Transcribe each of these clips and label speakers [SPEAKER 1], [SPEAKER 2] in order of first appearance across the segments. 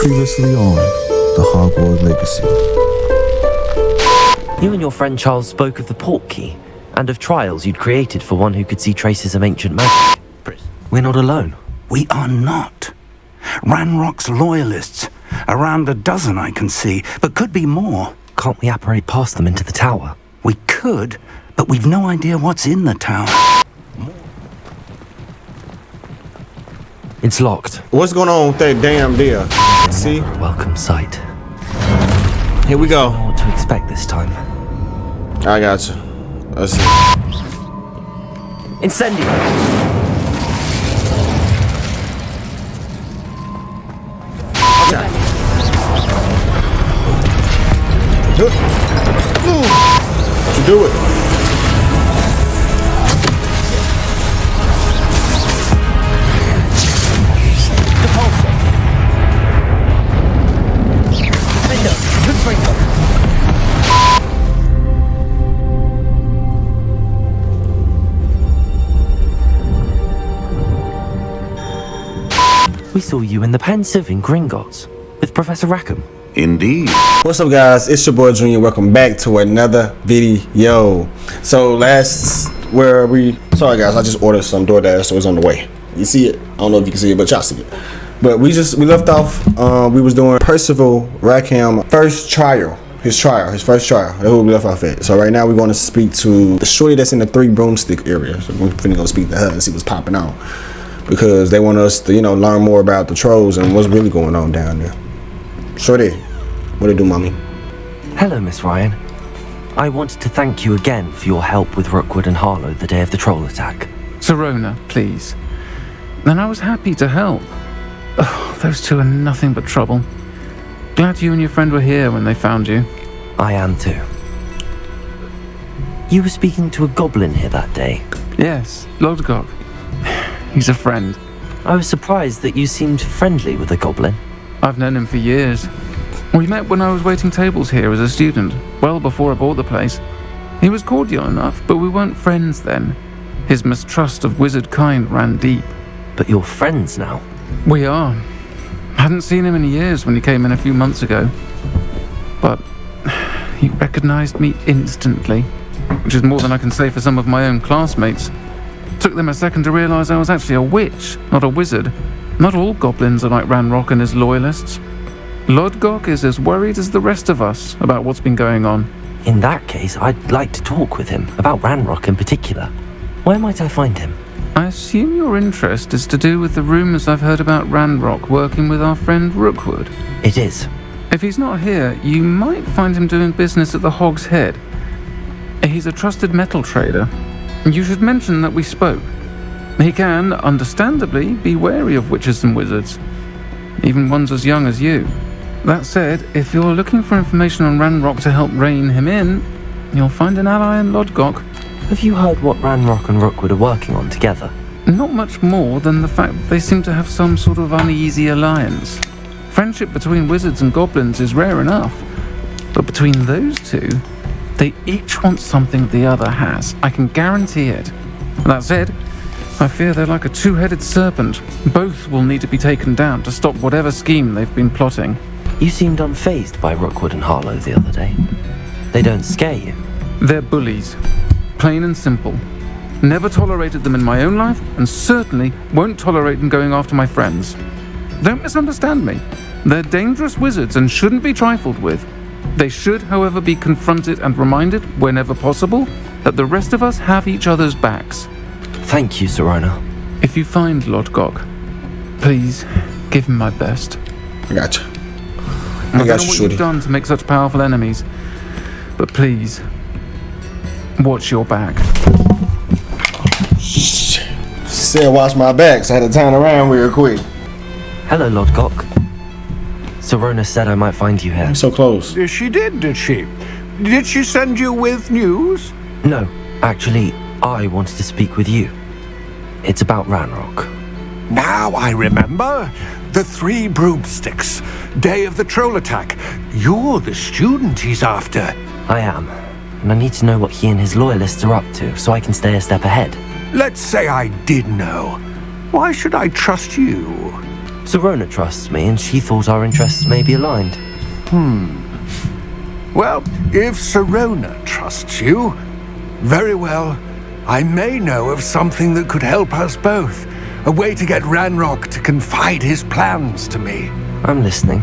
[SPEAKER 1] Previously on the Hogwarts Legacy.
[SPEAKER 2] You and your friend Charles spoke of the port key and of trials you'd created for one who could see traces of ancient magic. We're not alone.
[SPEAKER 3] We are not. Ranrock's loyalists. Around a dozen I can see, but could be more.
[SPEAKER 2] Can't we apparate past them into the tower?
[SPEAKER 3] We could, but we've no idea what's in the tower.
[SPEAKER 2] It's locked.
[SPEAKER 4] What's going on with that damn deal? See?
[SPEAKER 2] Never a welcome sight.
[SPEAKER 4] Here we go.
[SPEAKER 2] I don't know what to expect this time.
[SPEAKER 4] I got you. Let's see.
[SPEAKER 2] Incendio!
[SPEAKER 4] You do it.
[SPEAKER 2] We saw you in the Pensive in Gringotts with Professor Rackham.
[SPEAKER 3] Indeed.
[SPEAKER 4] What's up, guys? It's your boy Junior. Welcome back to another video. So sorry guys, I just ordered some DoorDash, so it's on the way. You see it? I don't know if you can see it, but y'all see it. But we left off. We was doing Percival Rackham his first trial. That's what we left off at. So right now we're going to speak to the shorty that's in the 3 broomstick area. So we're finna go speak to her and see what's popping on, because they want us to, learn more about the trolls and what's really going on down there. Shorty, what it do, mommy?
[SPEAKER 2] Hello, Miss Ryan. I wanted to thank you again for your help with Rookwood and Harlow the day of the troll attack.
[SPEAKER 5] Sirona, please. Then I was happy to help. Oh, those two are nothing but trouble. Glad you and your friend were here when they found you.
[SPEAKER 2] I am too. You were speaking to a goblin here that day.
[SPEAKER 5] Yes, Lodgok. He's a friend.
[SPEAKER 2] I was surprised that you seemed friendly with a goblin.
[SPEAKER 5] I've known him for years. We met when I was waiting tables here as a student, well before I bought the place. He was cordial enough, but we weren't friends then. His mistrust of wizard kind ran deep.
[SPEAKER 2] But you're friends now?
[SPEAKER 5] We are. Hadn't seen him in years when he came in a few months ago. But he recognized me instantly, which is more than I can say for some of my own classmates. Took them a second to realize I was actually a witch, not a wizard. Not all goblins are like Ranrock and his loyalists. Lodgok is as worried as the rest of us about what's been going on.
[SPEAKER 2] In that case, I'd like to talk with him, about Ranrock in particular. Where might I find him?
[SPEAKER 5] I assume your interest is to do with the rumors I've heard about Ranrock working with our friend Rookwood.
[SPEAKER 2] It is.
[SPEAKER 5] If he's not here, you might find him doing business at the Hog's Head. He's a trusted metal trader. You should mention that we spoke. He can, understandably, be wary of witches and wizards, even ones as young as you. That said, if you're looking for information on Ranrock to help rein him in, you'll find an ally in Lodgok.
[SPEAKER 2] Have you heard what Ranrock and Rookwood are working on together?
[SPEAKER 5] Not much more than the fact that they seem to have some sort of uneasy alliance. Friendship between wizards and goblins is rare enough, but between those two, they each want something the other has. I can guarantee it. That said, I fear they're like a two-headed serpent. Both will need to be taken down to stop whatever scheme they've been plotting.
[SPEAKER 2] You seemed unfazed by Rookwood and Harlow the other day. They don't scare you.
[SPEAKER 5] They're bullies. Plain and simple. Never tolerated them in my own life, and certainly won't tolerate them going after my friends. Don't misunderstand me. They're dangerous wizards and shouldn't be trifled with. They should, however, be confronted and reminded, whenever possible, that the rest of us have each other's backs.
[SPEAKER 2] Thank you, Sirona.
[SPEAKER 5] If you find Lodgok, please give him my best.
[SPEAKER 4] I got you.
[SPEAKER 5] I don't know what you've done to make such powerful enemies, but please, watch your back.
[SPEAKER 4] She said watch my back, so I had to turn around real quick.
[SPEAKER 2] Hello, Lodgok. Sirona said I might find you here.
[SPEAKER 4] I'm so close.
[SPEAKER 6] She did she? Did she send you with news?
[SPEAKER 2] No, actually, I wanted to speak with you. It's about Ranrock.
[SPEAKER 6] Now I remember. The 3 broomsticks. Day of the troll attack. You're the student he's after.
[SPEAKER 2] I am. And I need to know what he and his loyalists are up to so I can stay a step ahead.
[SPEAKER 6] Let's say I did know. Why should I trust you?
[SPEAKER 2] Serona trusts me, and she thought our interests may be aligned.
[SPEAKER 6] Well, if Serona trusts you, very well. I may know of something that could help us both. A way to get Ranrock to confide his plans to me.
[SPEAKER 2] I'm listening.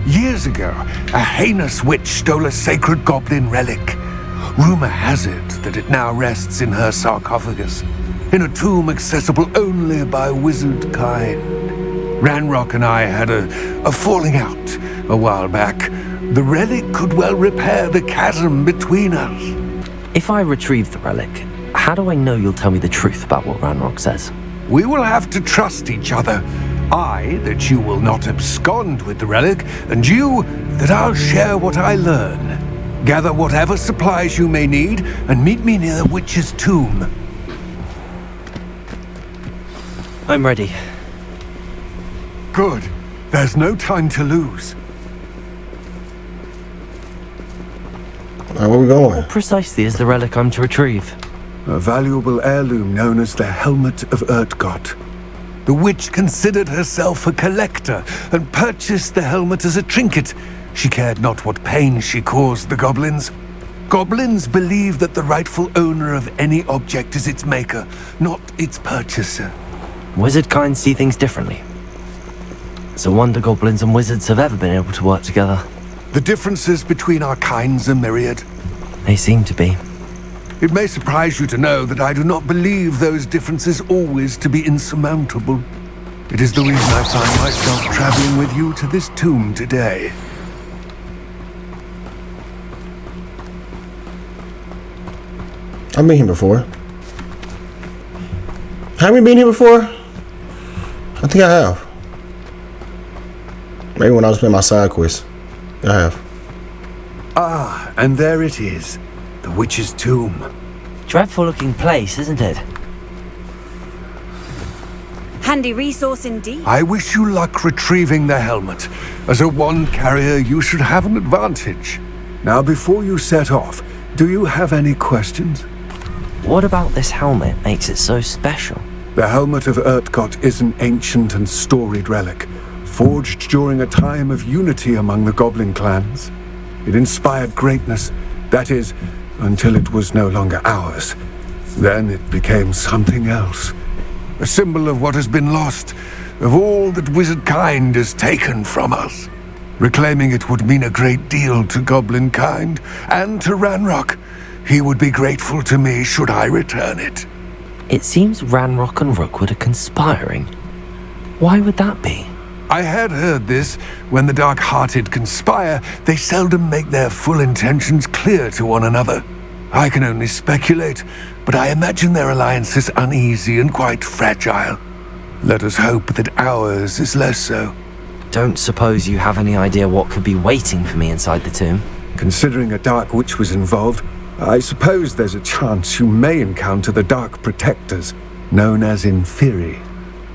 [SPEAKER 6] Years ago, a heinous witch stole a sacred goblin relic. Rumor has it that it now rests in her sarcophagus, in a tomb accessible only by wizard kind. Ranrock and I had a falling out a while back. The relic could well repair the chasm between us.
[SPEAKER 2] If I retrieve the relic, how do I know you'll tell me the truth about what Ranrock says?
[SPEAKER 6] We will have to trust each other. I, that you will not abscond with the relic, and you, that I'll share what I learn. Gather whatever supplies you may need, and meet me near the witch's tomb.
[SPEAKER 2] I'm ready.
[SPEAKER 6] Good. There's no time to lose.
[SPEAKER 4] Alright, where we going?
[SPEAKER 2] What precisely is the relic I'm to retrieve?
[SPEAKER 6] A valuable heirloom known as the Helmet of Urtkot. The witch considered herself a collector and purchased the helmet as a trinket. She cared not what pain she caused the goblins. Goblins believe that the rightful owner of any object is its maker, not its purchaser.
[SPEAKER 2] Wizard kind see things differently. It's a wonder goblins and wizards have ever been able to work together.
[SPEAKER 6] The differences between our kinds are myriad.
[SPEAKER 2] They seem to be.
[SPEAKER 6] It may surprise you to know that I do not believe those differences always to be insurmountable. It is the reason I find myself traveling with you to this tomb today.
[SPEAKER 4] I've been here before. Have we been here before? I think I have. Maybe when I was playing my side quest. I have.
[SPEAKER 6] Ah, and there it is. The witch's tomb.
[SPEAKER 2] Dreadful looking place, isn't it?
[SPEAKER 7] Handy resource indeed.
[SPEAKER 6] I wish you luck retrieving the helmet. As a wand carrier, you should have an advantage. Now, before you set off, do you have any questions?
[SPEAKER 2] What about this helmet makes it so special?
[SPEAKER 6] The Helmet of Urtkot is an ancient and storied relic, forged during a time of unity among the goblin clans. It inspired greatness, that is, until it was no longer ours. Then it became something else. A symbol of what has been lost, of all that wizard kind has taken from us. Reclaiming it would mean a great deal to goblin kind, and to Ranrock. He would be grateful to me should I return it.
[SPEAKER 2] It seems Ranrock and Rookwood are conspiring. Why would that be?
[SPEAKER 6] I had heard this. When the dark-hearted conspire, they seldom make their full intentions clear to one another. I can only speculate, but I imagine their alliance is uneasy and quite fragile. Let us hope that ours is less so.
[SPEAKER 2] Don't suppose you have any idea what could be waiting for me inside the tomb?
[SPEAKER 6] Considering a dark witch was involved, I suppose there's a chance you may encounter the Dark Protectors, known as Inferi.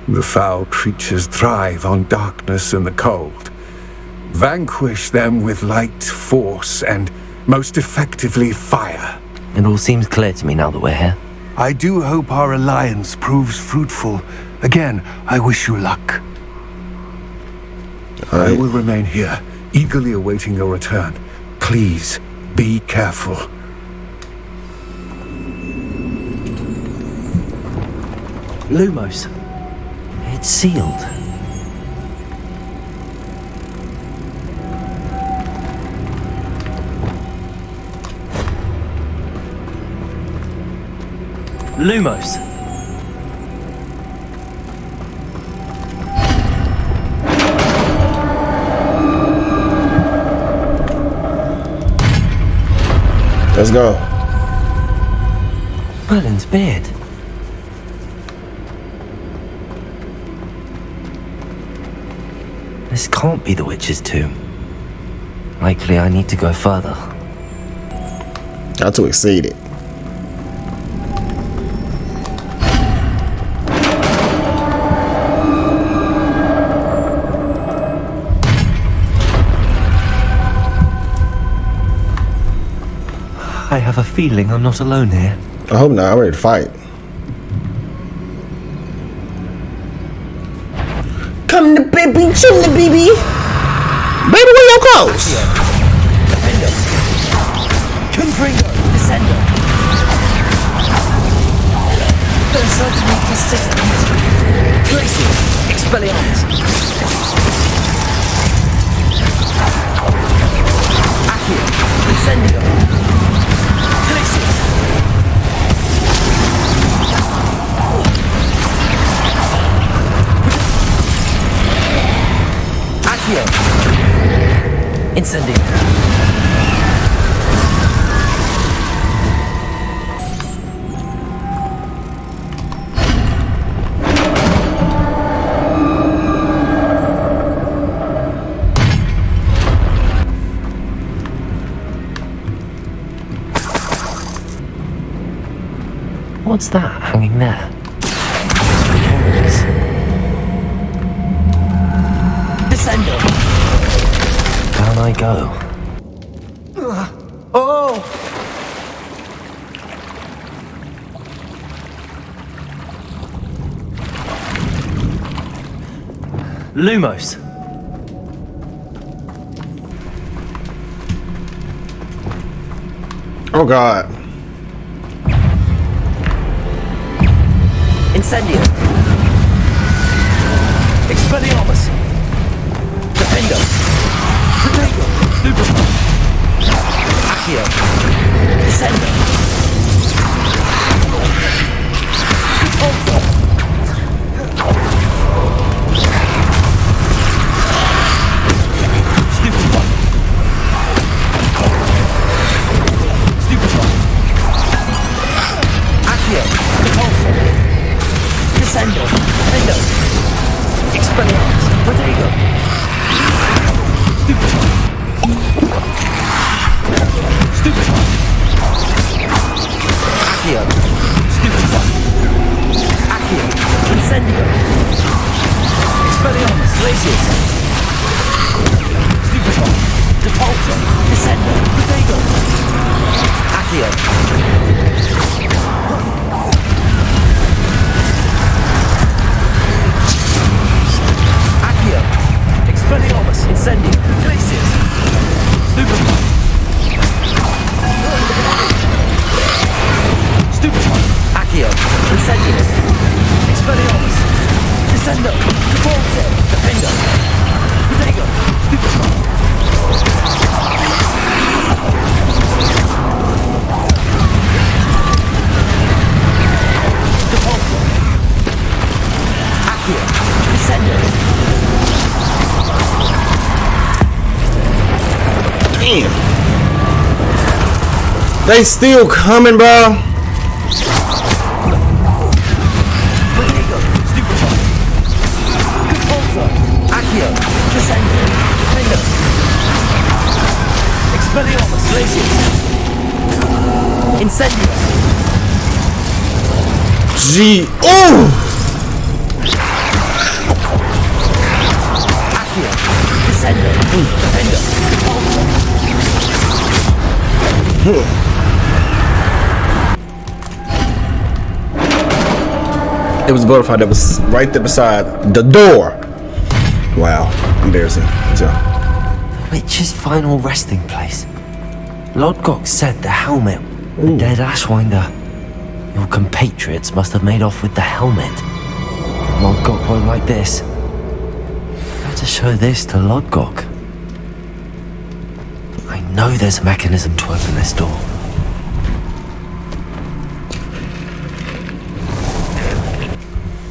[SPEAKER 6] The foul creatures thrive on darkness and the cold. Vanquish them with light, force, and most effectively fire.
[SPEAKER 2] It all seems clear to me now that we're here.
[SPEAKER 6] I do hope our alliance proves fruitful. Again, I wish you luck. I will remain here, eagerly awaiting your return. Please, be careful.
[SPEAKER 2] Lumos. It's sealed. Lumos.
[SPEAKER 4] Let's go.
[SPEAKER 2] Merlin's beard. This can't be the witch's tomb. Likely I need to go further.
[SPEAKER 4] Not to exceed it.
[SPEAKER 2] I have a feeling I'm not alone here.
[SPEAKER 4] I hope not. I'm ready to fight. Come to Baby, be chillin', baby. Baby, where your clothes?
[SPEAKER 2] Defender. Confringo. Descender. Certainly persistent. Glacius. Expelliarmus. Accio. Incendio. Glacius. Accio. Incendio. What's that hanging there? Descender! Down I go. Oh! Lumos!
[SPEAKER 4] Oh God.
[SPEAKER 2] Incendio. Expelliarmus. Defender. Protego. Stupefy. Accio. Descender. Repulsor. Stupefy. Stupefy. Accio. Repulsor. Descendo, Defendo, Expelliarmus, Protego, Stupefy, Stupefy, Accio, Stupefy, Accio, Incendio, Expelliarmus, Glacius, Stupefy, Depulsor, Descendo, Protego, Accio. Expelliarmus, Incendio, Glacius, Stupefy, Stupefy, Accio, Incendio, Expelliarmus, Descendo, Repulso, Defendo, Protego, Stupefy, Depulso, Accio, Descendo.
[SPEAKER 4] Damn. They still coming, bro.
[SPEAKER 2] Protego, Stupefy, Repulso, Accio, Descendo, Defendo, Expelliarmus, Glacius, Incendio.
[SPEAKER 4] G. Ooh.
[SPEAKER 2] Accio, Descendo, Defendo, Repulso.
[SPEAKER 4] It was a butterfly that was right there beside the door. Wow, embarrassing. So,
[SPEAKER 2] The witch's final resting place. Lodgok said the helmet, the dead Ashwinder. Your compatriots must have made off with the helmet. Lodgok won't like this. Better show this to Lodgok. I know there's a mechanism to open this door.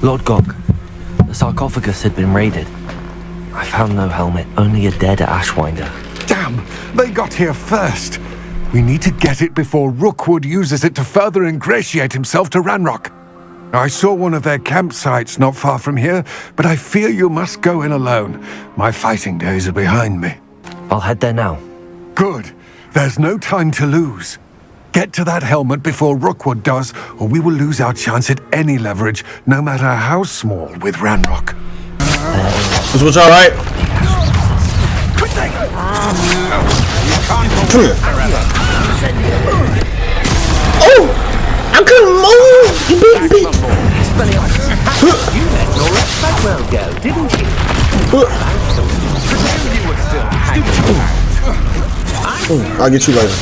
[SPEAKER 2] Lodgok, the sarcophagus had been raided. I found no helmet, only a dead Ashwinder.
[SPEAKER 6] Damn, they got here first. We need to get it before Rookwood uses it to further ingratiate himself to Ranrock. I saw one of their campsites not far from here, but I fear you must go in alone. My fighting days are behind me.
[SPEAKER 2] I'll head there now.
[SPEAKER 6] Good. There's no time to lose. Get to that helmet before Rookwood does, or we will lose our chance at any leverage, no matter how small, with Ranrock.
[SPEAKER 4] this was all right. Come here. Oh, I couldn't move. You big bitch.
[SPEAKER 8] You let Nora Bagwell go, didn't you?
[SPEAKER 4] I'll get you later.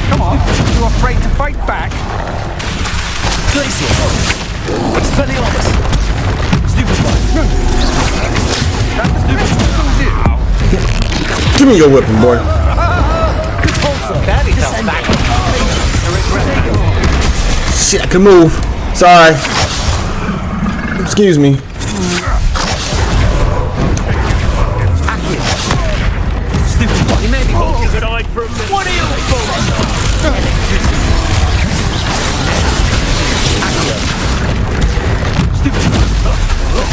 [SPEAKER 3] Come on, you afraid to fight back?
[SPEAKER 2] Expelliarmus!
[SPEAKER 4] Give me your weapon, boy. Shit, I can move. Sorry. Excuse me.
[SPEAKER 2] What are you for?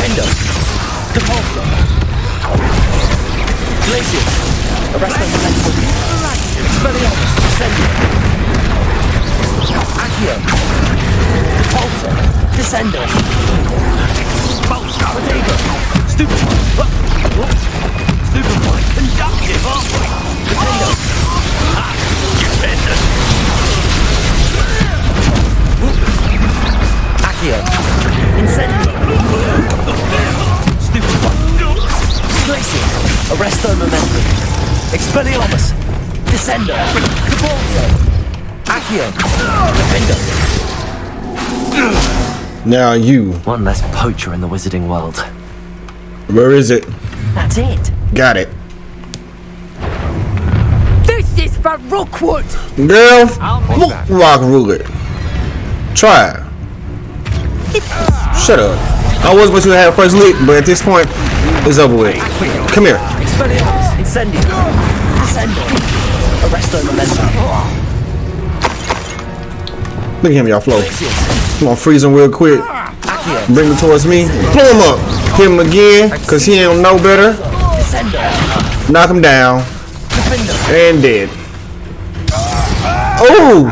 [SPEAKER 2] Endo. Depulsor. Glacius. Arresto momentum. Expelliarmus. Descendo. Accio. Depulsor. Descendo. Potato. Stupefy. Stupefy. Conductive. Defendo. Defender. Accio. Incendio. Stupefy. Glacius. Arresto momentum. Expelliarmus. Descendo. Depulso. Accio. Defendo.
[SPEAKER 4] Now you.
[SPEAKER 2] One less poacher in the wizarding world.
[SPEAKER 4] Where is it?
[SPEAKER 2] That's it.
[SPEAKER 4] Got it.
[SPEAKER 7] This is for Rookwood!
[SPEAKER 4] Girl, rock rule it. Try it. Shut up. I was supposed to have first lick, but at this point, it's over with. Come here.
[SPEAKER 2] Expelliarmus. Incendio. Descendo. Arresto momentum.
[SPEAKER 4] Look at him, y'all flow.
[SPEAKER 2] Glacius.
[SPEAKER 4] Come on, freeze him real quick.
[SPEAKER 2] Accio.
[SPEAKER 4] Bring him towards me. Pull him up. Hit him again, cause he don't know better.
[SPEAKER 2] Descendo.
[SPEAKER 4] Knock him down.
[SPEAKER 2] Defendo.
[SPEAKER 4] And dead. Oh!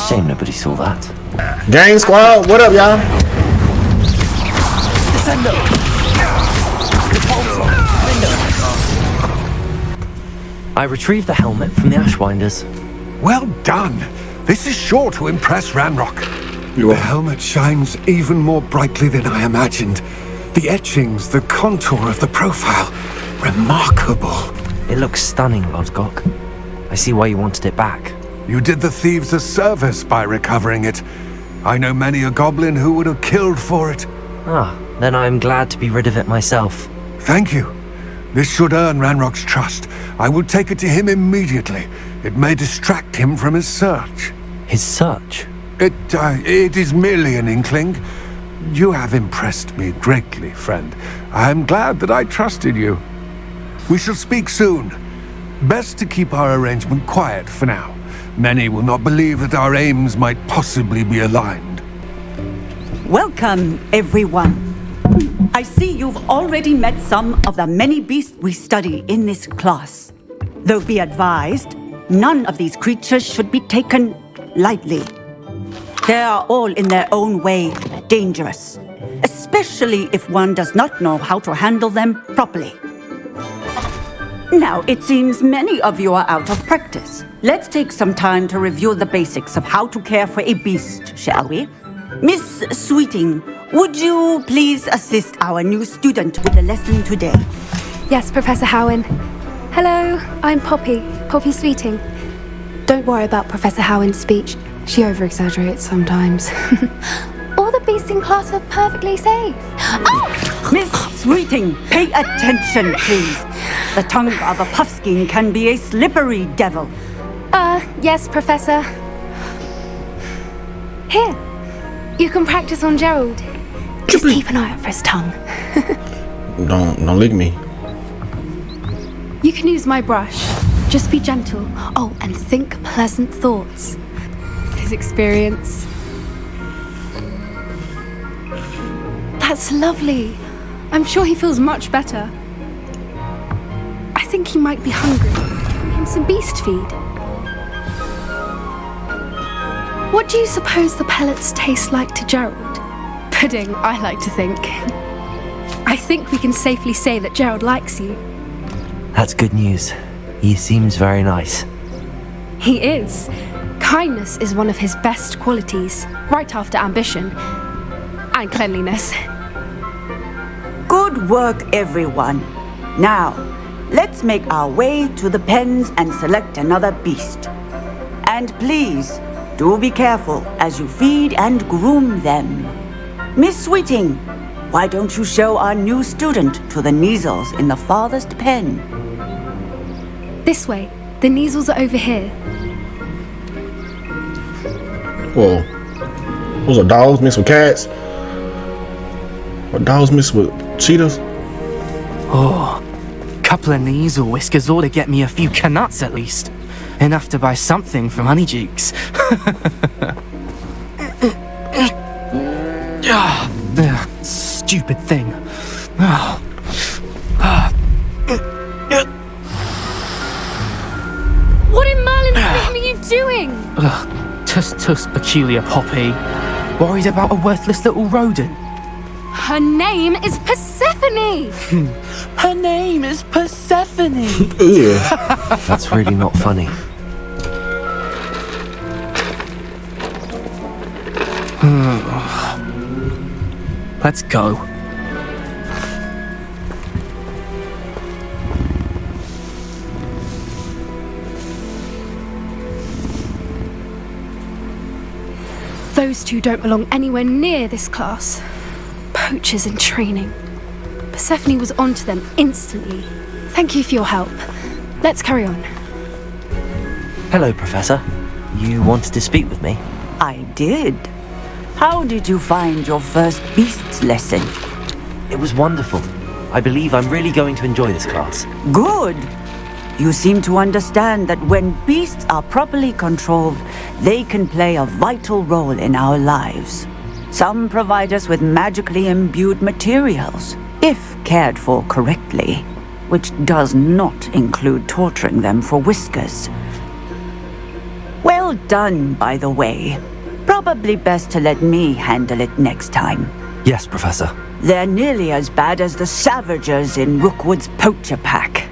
[SPEAKER 2] Shame nobody saw that.
[SPEAKER 4] Gang squad, what up, y'all?
[SPEAKER 2] Descendo. Depulso. Defendo. I retrieved the helmet from the Ashwinders.
[SPEAKER 6] Well done. This is sure to impress Ranrock. The helmet shines even more brightly than I imagined. The etchings, the contour of the profile. Remarkable.
[SPEAKER 2] It looks stunning, Lodgok. I see why you wanted it back.
[SPEAKER 6] You did the thieves a service by recovering it. I know many a goblin who would have killed for it.
[SPEAKER 2] Ah, then I am glad to be rid of it myself.
[SPEAKER 6] Thank you. This should earn Ranrock's trust. I will take it to him immediately. It may distract him from his search.
[SPEAKER 2] His search?
[SPEAKER 6] It is merely an inkling. You have impressed me greatly, friend. I am glad that I trusted you. We shall speak soon. Best to keep our arrangement quiet for now. Many will not believe that our aims might possibly be aligned.
[SPEAKER 7] Welcome, everyone. I see you've already met some of the many beasts we study in this class. Though be advised, none of these creatures should be taken lightly. They are all in their own way dangerous, especially if one does not know how to handle them properly. Now, it seems many of you are out of practice. Let's take some time to review the basics of how to care for a beast, shall we? Miss Sweeting, would you please assist our new student with the lesson today?
[SPEAKER 8] Yes, Professor Howen. Hello, I'm Poppy Sweeting. Don't worry about Professor Howen's speech. She over-exaggerates sometimes. All the beasts in class are perfectly safe. Oh!
[SPEAKER 7] Miss Sweeting, pay attention, please. The tongue of a puffskein can be a slippery devil.
[SPEAKER 8] Yes, Professor. Here, you can practice on Gerald. Just keep an eye out for his tongue.
[SPEAKER 4] Don't lick me.
[SPEAKER 8] You can use my brush. Just be gentle. Oh, and think pleasant thoughts. His experience. That's lovely. I'm sure he feels much better. I think he might be hungry. Give him some beast feed. What do you suppose the pellets taste like to Gerald? Pudding, I like to think. I think we can safely say that Gerald likes you.
[SPEAKER 2] That's good news. He seems very nice.
[SPEAKER 8] He is. Kindness is one of his best qualities, right after ambition and cleanliness.
[SPEAKER 7] Good work, everyone. Now, let's make our way to the pens and select another beast. And please, do be careful as you feed and groom them. Miss Sweeting, why don't you show our new student to the Kneazles in the farthest pen?
[SPEAKER 8] This way. The Kneazles are over here.
[SPEAKER 4] Whoa. Those are dogs mixed with cats? Or dogs mixed with cheetahs?
[SPEAKER 9] Oh, couple of Kneazle whiskers ought to get me a few canuts at least. Enough to buy something from Honeydukes. Stupid thing.
[SPEAKER 8] What in Merlin's name are you doing?
[SPEAKER 9] Tuss, peculiar Poppy. Worried about a worthless little rodent?
[SPEAKER 8] Her name is Persephone!
[SPEAKER 9] Her name is Persephone!
[SPEAKER 2] That's really not funny.
[SPEAKER 9] Let's go.
[SPEAKER 8] Those two don't belong anywhere near this class. Poachers in training. Persephone was onto them instantly. Thank you for your help. Let's carry on.
[SPEAKER 2] Hello, Professor. You wanted to speak with me?
[SPEAKER 7] I did. How did you find your first beasts lesson?
[SPEAKER 2] It was wonderful. I believe I'm really going to enjoy this class.
[SPEAKER 7] Good. You seem to understand that when beasts are properly controlled, they can play a vital role in our lives. Some provide us with magically imbued materials, if cared for correctly, which does not include torturing them for whiskers. Well done, by the way. Probably best to let me handle it next time.
[SPEAKER 2] Yes, Professor.
[SPEAKER 7] They're nearly as bad as the Savagers in Rookwood's poacher pack.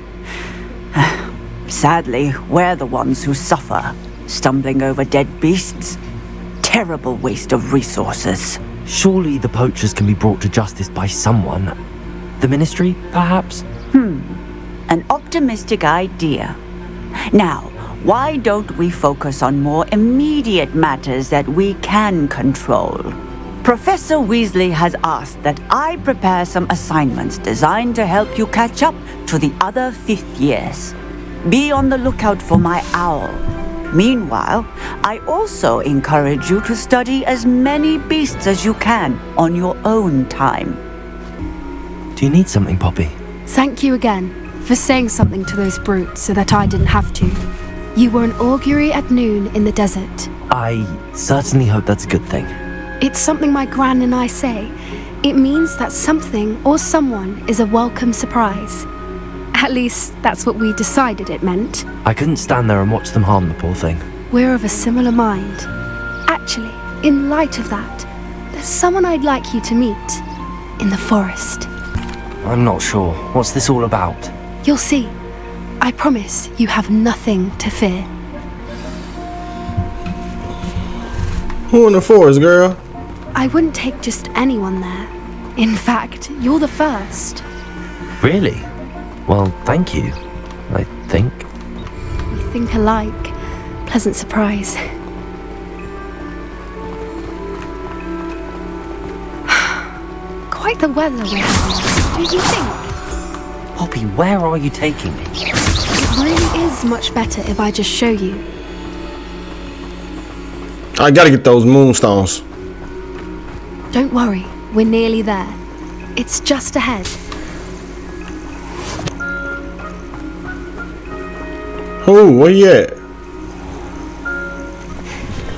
[SPEAKER 7] Sadly, we're the ones who suffer, stumbling over dead beasts. Terrible waste of resources.
[SPEAKER 2] Surely the poachers can be brought to justice by someone. The Ministry, perhaps?
[SPEAKER 7] An optimistic idea. Now, why don't we focus on more immediate matters that we can control? Professor Weasley has asked that I prepare some assignments designed to help you catch up to the other fifth years. Be on the lookout for my owl. Meanwhile, I also encourage you to study as many beasts as you can on your own time.
[SPEAKER 2] Do you need something, Poppy?
[SPEAKER 8] Thank you again for saying something to those brutes so that I didn't have to. You were an augury at noon in the desert.
[SPEAKER 2] I certainly hope that's a good thing.
[SPEAKER 8] It's something my gran and I say. It means that something or someone is a welcome surprise. At least, that's what we decided it meant.
[SPEAKER 2] I couldn't stand there and watch them harm the poor thing.
[SPEAKER 8] We're of a similar mind. Actually, in light of that, there's someone I'd like you to meet. In the forest.
[SPEAKER 2] I'm not sure. What's this all about?
[SPEAKER 8] You'll see. I promise you have nothing to fear.
[SPEAKER 4] Who in the forest, girl?
[SPEAKER 8] I wouldn't take just anyone there. In fact, you're the first.
[SPEAKER 2] Really? Well, thank you, I think.
[SPEAKER 8] We think alike. Pleasant surprise. Quite the weather we're having, don't you think?
[SPEAKER 2] Poppy, where are you taking me?
[SPEAKER 8] It really is much better if I just show you.
[SPEAKER 4] I gotta get those moonstones.
[SPEAKER 8] Don't worry, we're nearly there. It's just ahead.
[SPEAKER 4] Oh, where you at?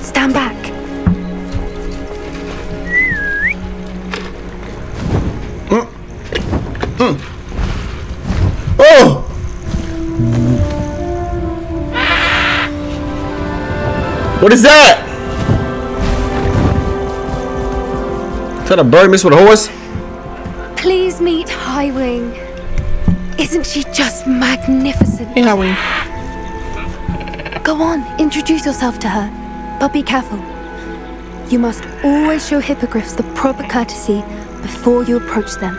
[SPEAKER 8] Stand back.
[SPEAKER 4] Oh! What is that? Is that a bird mixed with a horse?
[SPEAKER 8] Please meet Highwing. Isn't she just magnificent?
[SPEAKER 4] Hey, Highwing.
[SPEAKER 8] Go on, introduce yourself to her. But be careful. You must always show hippogriffs the proper courtesy before you approach them.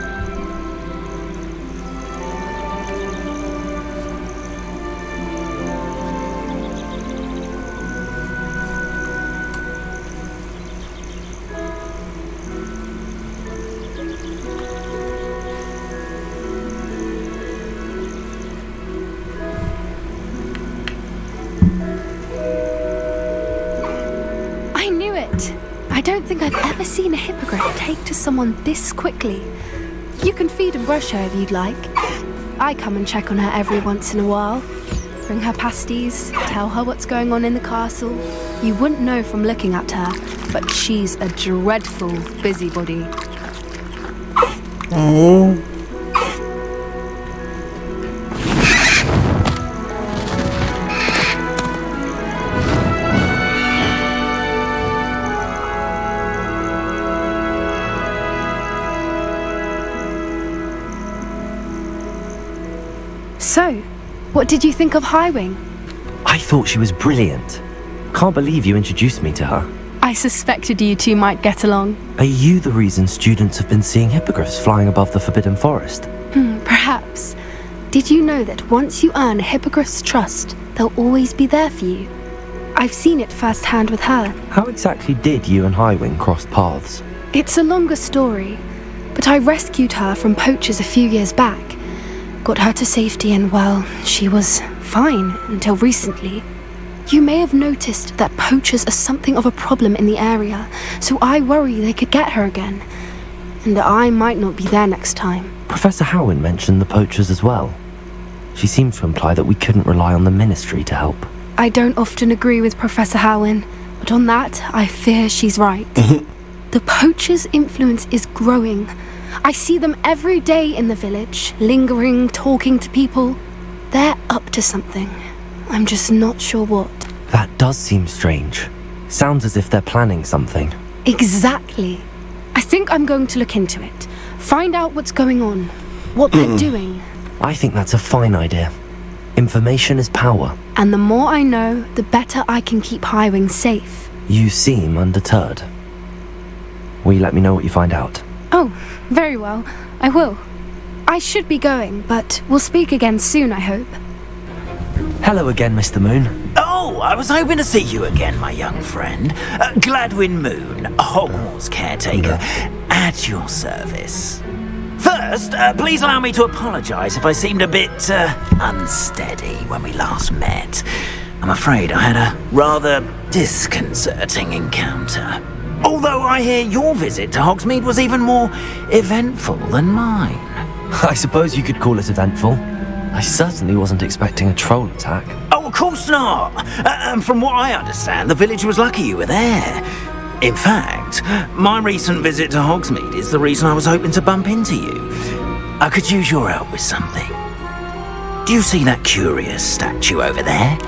[SPEAKER 8] I knew it! I don't think I've ever seen a hippogriff take to someone this quickly. You can feed and brush her if you'd like. I come and check on her every once in a while. Bring her pasties, tell her what's going on in the castle. You wouldn't know from looking at her, but she's a dreadful busybody.
[SPEAKER 4] Oh.
[SPEAKER 8] So, what did you think of Highwing?
[SPEAKER 2] I thought she was brilliant. Can't believe you introduced me to her.
[SPEAKER 8] I suspected you two might get along.
[SPEAKER 2] Are you the reason students have been seeing hippogriffs flying above the Forbidden Forest?
[SPEAKER 8] Perhaps. Did you know that once you earn a hippogriff's trust, they'll always be there for you? I've seen it firsthand with her.
[SPEAKER 2] How exactly did you and Highwing cross paths?
[SPEAKER 8] It's a longer story, but I rescued her from poachers a few years back. Got her to safety and, well, she was fine until recently. You may have noticed that poachers are something of a problem in the area, so I worry they could get her again. And I might not be there next time.
[SPEAKER 2] Professor Howin mentioned the poachers as well. She seemed to imply that we couldn't rely on the Ministry to help.
[SPEAKER 8] I don't often agree with Professor Howin, but on that, I fear she's right. The poachers' influence is growing. I see them every day in the village, lingering, talking to people. They're up to something. I'm just not sure what.
[SPEAKER 2] That does seem strange. Sounds as if they're planning something.
[SPEAKER 8] Exactly. I think I'm going to look into it. Find out what's going on. What they're doing.
[SPEAKER 2] I think that's a fine idea. Information is power.
[SPEAKER 8] And the more I know, the better I can keep Highwing safe.
[SPEAKER 2] You seem undeterred. Will you let me know what you find out?
[SPEAKER 8] Oh, very well. I will. I should be going, but we'll speak again soon, I hope.
[SPEAKER 2] Hello again, Mr. Moon.
[SPEAKER 10] Oh, I was hoping to see you again, my young friend. Gladwin Moon, Hogwarts caretaker, at your service. First, please allow me to apologise if I seemed a bit unsteady when we last met. I'm afraid I had a rather disconcerting encounter. Although I hear your visit to Hogsmeade was even more eventful than mine.
[SPEAKER 2] I suppose you could call it eventful. I certainly wasn't expecting a troll attack.
[SPEAKER 10] Oh, of course not. And from what I understand, the village was lucky you were there. In fact, my recent visit to Hogsmeade is the reason I was hoping to bump into you. I could use your help with something. Do you see that curious statue over there?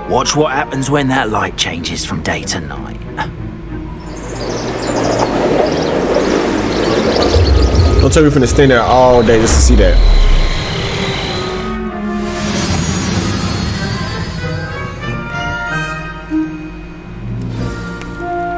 [SPEAKER 10] Watch what happens when that light changes from day to night.
[SPEAKER 4] Don't tell me we're finna stand there all day just to see that.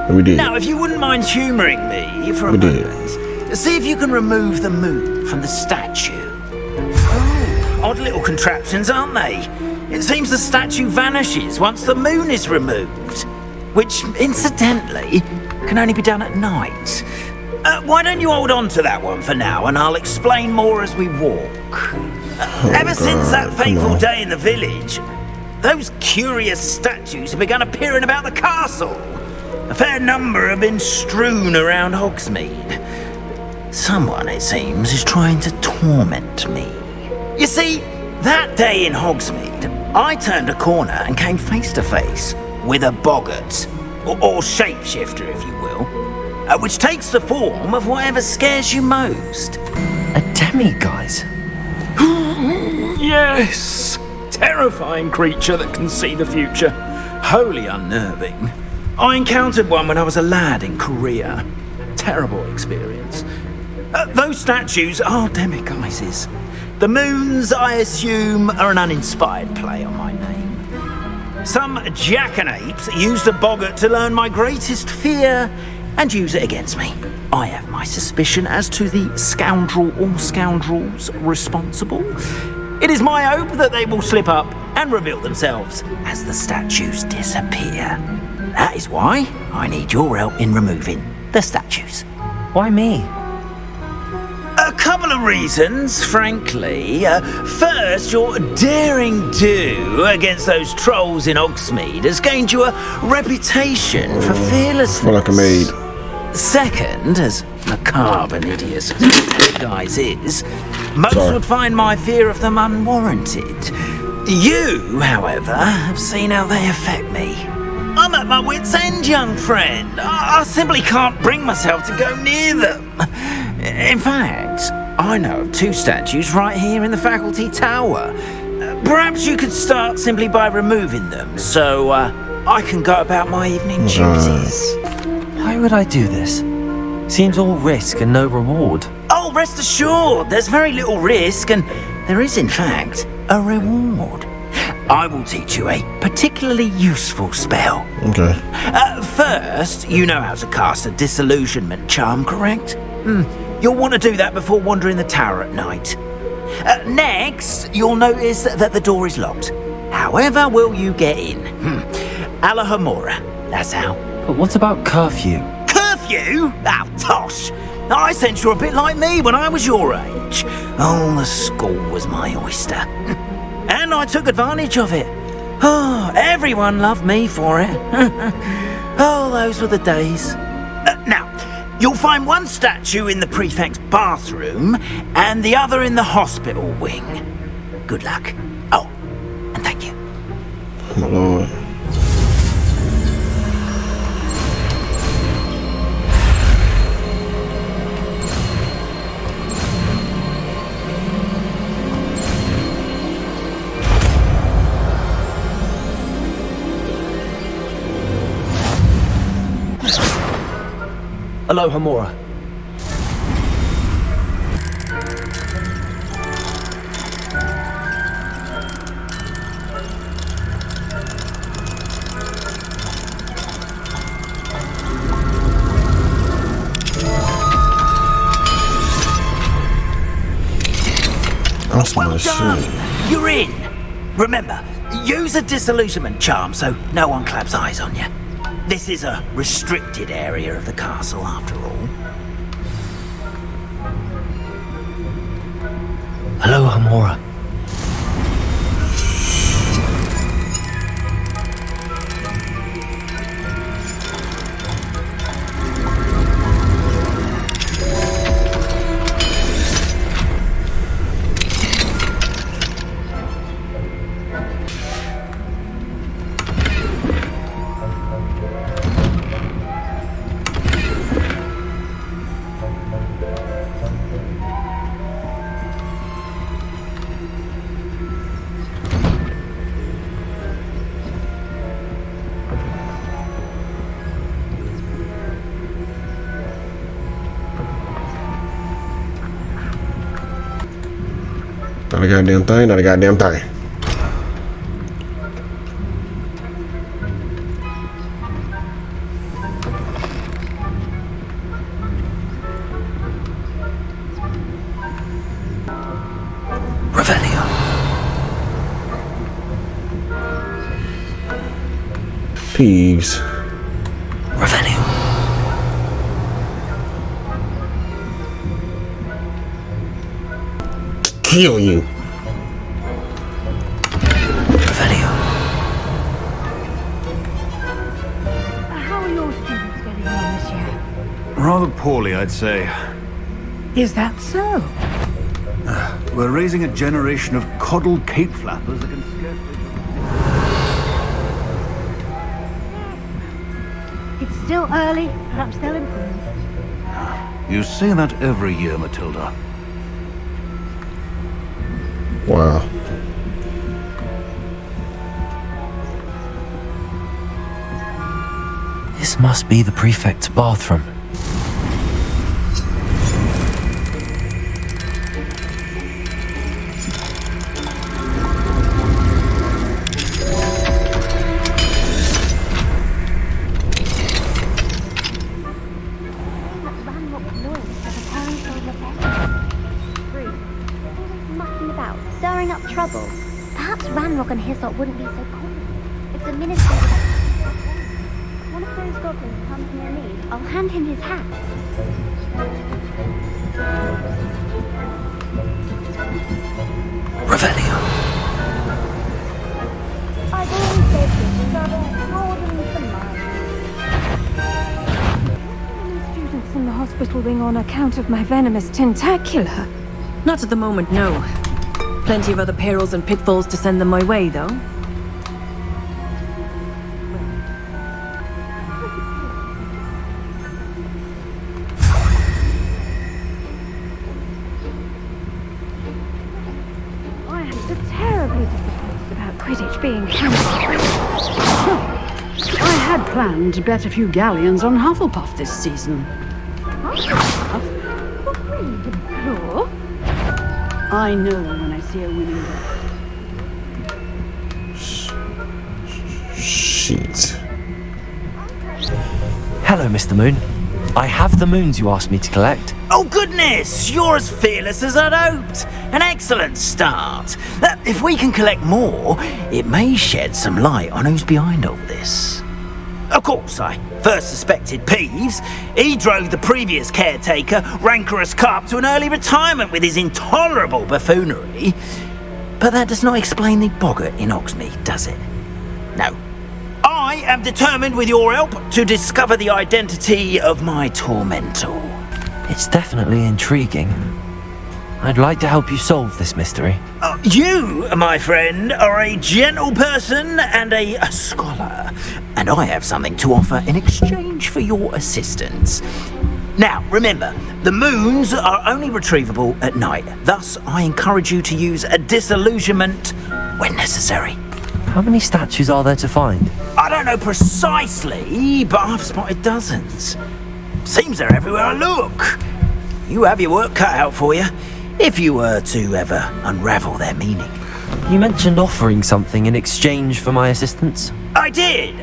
[SPEAKER 4] And we did.
[SPEAKER 10] Now, if you wouldn't mind humouring me for a moment, see if you can remove the moon from the statue. Oh, odd little contraptions, aren't they? It seems the statue vanishes once the moon is removed, which, incidentally, can only be done at night. Why don't you hold on to that one for now, and I'll explain more as we walk. Ever since that fateful day in the village, those curious statues have begun appearing about the castle. A fair number have been strewn around Hogsmeade. Someone, it seems, is trying to torment me. You see, that day in Hogsmeade, I turned a corner and came face to face with a boggart, or shapeshifter, if you will. Which takes the form of whatever scares you most.
[SPEAKER 2] A demiguise?
[SPEAKER 10] Yes! Terrifying creature that can see the future. Wholly unnerving. I encountered one when I was a lad in Korea. Terrible experience. Those statues are demiguises. The moons, I assume, are an uninspired play on my name. Some jackanapes used a boggart to learn my greatest fear and use it against me. I have my suspicion as to the scoundrel or scoundrels responsible. It is my hope that they will slip up and reveal themselves as the statues disappear. That is why I need your help in removing the statues.
[SPEAKER 2] Why me?
[SPEAKER 10] A couple of reasons, frankly. First, your daring do against those trolls in Hogsmeade has gained you a reputation for fearlessness.
[SPEAKER 4] Feel like a maid.
[SPEAKER 10] Second, as macabre and hideous as this guise is, most would find my fear of them unwarranted. You, however, have seen how they affect me. I'm at my wit's end, young friend. I simply can't bring myself to go near them. In fact, I know of 2 statues right here in the faculty tower. Perhaps you could start simply by removing them, so I can go about my evening duties.
[SPEAKER 2] Why would I do this? Seems all risk and no reward.
[SPEAKER 10] Oh, rest assured, there's very little risk, and there is, in fact, a reward. I will teach you a particularly useful spell.
[SPEAKER 4] Okay.
[SPEAKER 10] First, you know how to cast a disillusionment charm, correct? You'll want to do that before wandering the tower at night. Next, you'll notice that the door is locked. However will you get in? Alohomora, that's how.
[SPEAKER 2] But what about curfew?
[SPEAKER 10] Curfew? Oh, tosh! I sense you're a bit like me when I was your age. Oh, the school was my oyster. And I took advantage of it. Oh, everyone loved me for it. Oh, those were the days. Now, you'll find one statue in the prefect's bathroom and the other in the hospital wing. Good luck. Oh, and thank you.
[SPEAKER 4] My lord.
[SPEAKER 2] Alohomora.
[SPEAKER 4] That's
[SPEAKER 10] Well
[SPEAKER 4] my
[SPEAKER 10] done!
[SPEAKER 4] shit.
[SPEAKER 10] You're in! Remember, use a disillusionment charm so no one claps eyes on you. This is a restricted area of the castle, after all.
[SPEAKER 2] Alohomora.
[SPEAKER 4] Not a goddamn thing, not a goddamn thing.
[SPEAKER 2] Revelio.
[SPEAKER 4] Peeves.
[SPEAKER 2] Revelio.
[SPEAKER 4] Kill you.
[SPEAKER 2] Revelio.
[SPEAKER 11] How are your students getting on this year?
[SPEAKER 12] Rather poorly, I'd say.
[SPEAKER 11] Is that so?
[SPEAKER 12] We're raising a generation of coddled cape flappers that can scarcely...
[SPEAKER 11] It's still early. Perhaps they'll improve.
[SPEAKER 12] You say that every year, Matilda.
[SPEAKER 4] Wow.
[SPEAKER 2] This must be the prefect's bathroom.
[SPEAKER 11] stirring up trouble. Perhaps Ranrock and Hyssop wouldn't be so cold. If the minister one of those goblins comes near me, I'll hand him his hat.
[SPEAKER 2] Revelio.
[SPEAKER 11] I've always said this travel broadens the mind.
[SPEAKER 13] Students in the hospital wing on account of my venomous tentacula.
[SPEAKER 14] Not at the moment, no. Plenty of other perils and pitfalls to send them my way, though.
[SPEAKER 13] I am so terribly disappointed about Quidditch being cancelled.
[SPEAKER 15] I had planned to bet a few galleons on Hufflepuff this season.
[SPEAKER 13] Hufflepuff? What really the floor?
[SPEAKER 15] I know when I see a winning bet.
[SPEAKER 4] Shit.
[SPEAKER 2] Hello, Mr. Moon. I have the moons you asked me to collect.
[SPEAKER 10] Oh goodness, you're as fearless as I'd hoped. An excellent start. If we can collect more, it may shed some light on who's behind all this. Of course, I first suspected Peeves. He drove the previous caretaker, rancorous KAPP, to an early retirement with his intolerable buffoonery. But that does not explain the boggart in Hogsmeade, does it? No. I am determined, with your help, to discover the identity of my tormentor.
[SPEAKER 2] It's definitely intriguing. I'd like to help you solve this mystery.
[SPEAKER 10] You, my friend, are a gentle person and a scholar, and I have something to offer in exchange for your assistance. Now, remember, the moons are only retrievable at night. Thus, I encourage you to use a disillusionment when necessary.
[SPEAKER 2] How many statues are there to find?
[SPEAKER 10] I don't know precisely, but I've spotted dozens. Seems they're everywhere I look. You have your work cut out for you, if you were to ever unravel their meaning.
[SPEAKER 2] You mentioned offering something in exchange for my assistance?
[SPEAKER 10] I did.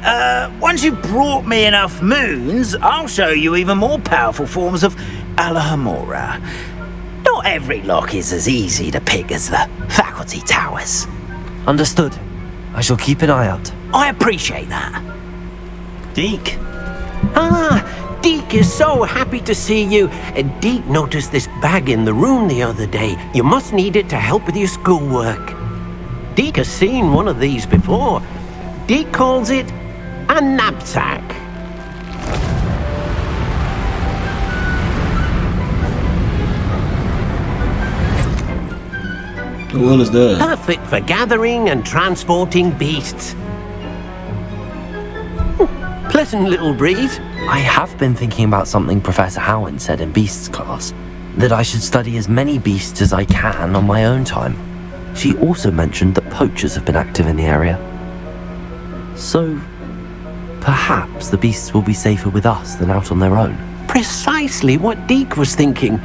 [SPEAKER 10] Once you've brought me enough moons, I'll show you even more powerful forms of Alohomora. Not every lock is as easy to pick as the faculty towers.
[SPEAKER 2] Understood. I shall keep an eye out.
[SPEAKER 10] I appreciate that.
[SPEAKER 16] Deke. Deke is so happy to see you. Deke noticed this bag in the room the other day. You must need it to help with your schoolwork. Deke has seen one of these before. Deke calls it a knapsack.
[SPEAKER 4] What is that?
[SPEAKER 16] Perfect for gathering and transporting beasts. Pleasant little breed.
[SPEAKER 2] I have been thinking about something Professor Howin said in Beasts class, that I should study as many beasts as I can on my own time. She also mentioned that poachers have been active in the area. So, perhaps the beasts will be safer with us than out on their own.
[SPEAKER 16] Precisely what Deke was thinking.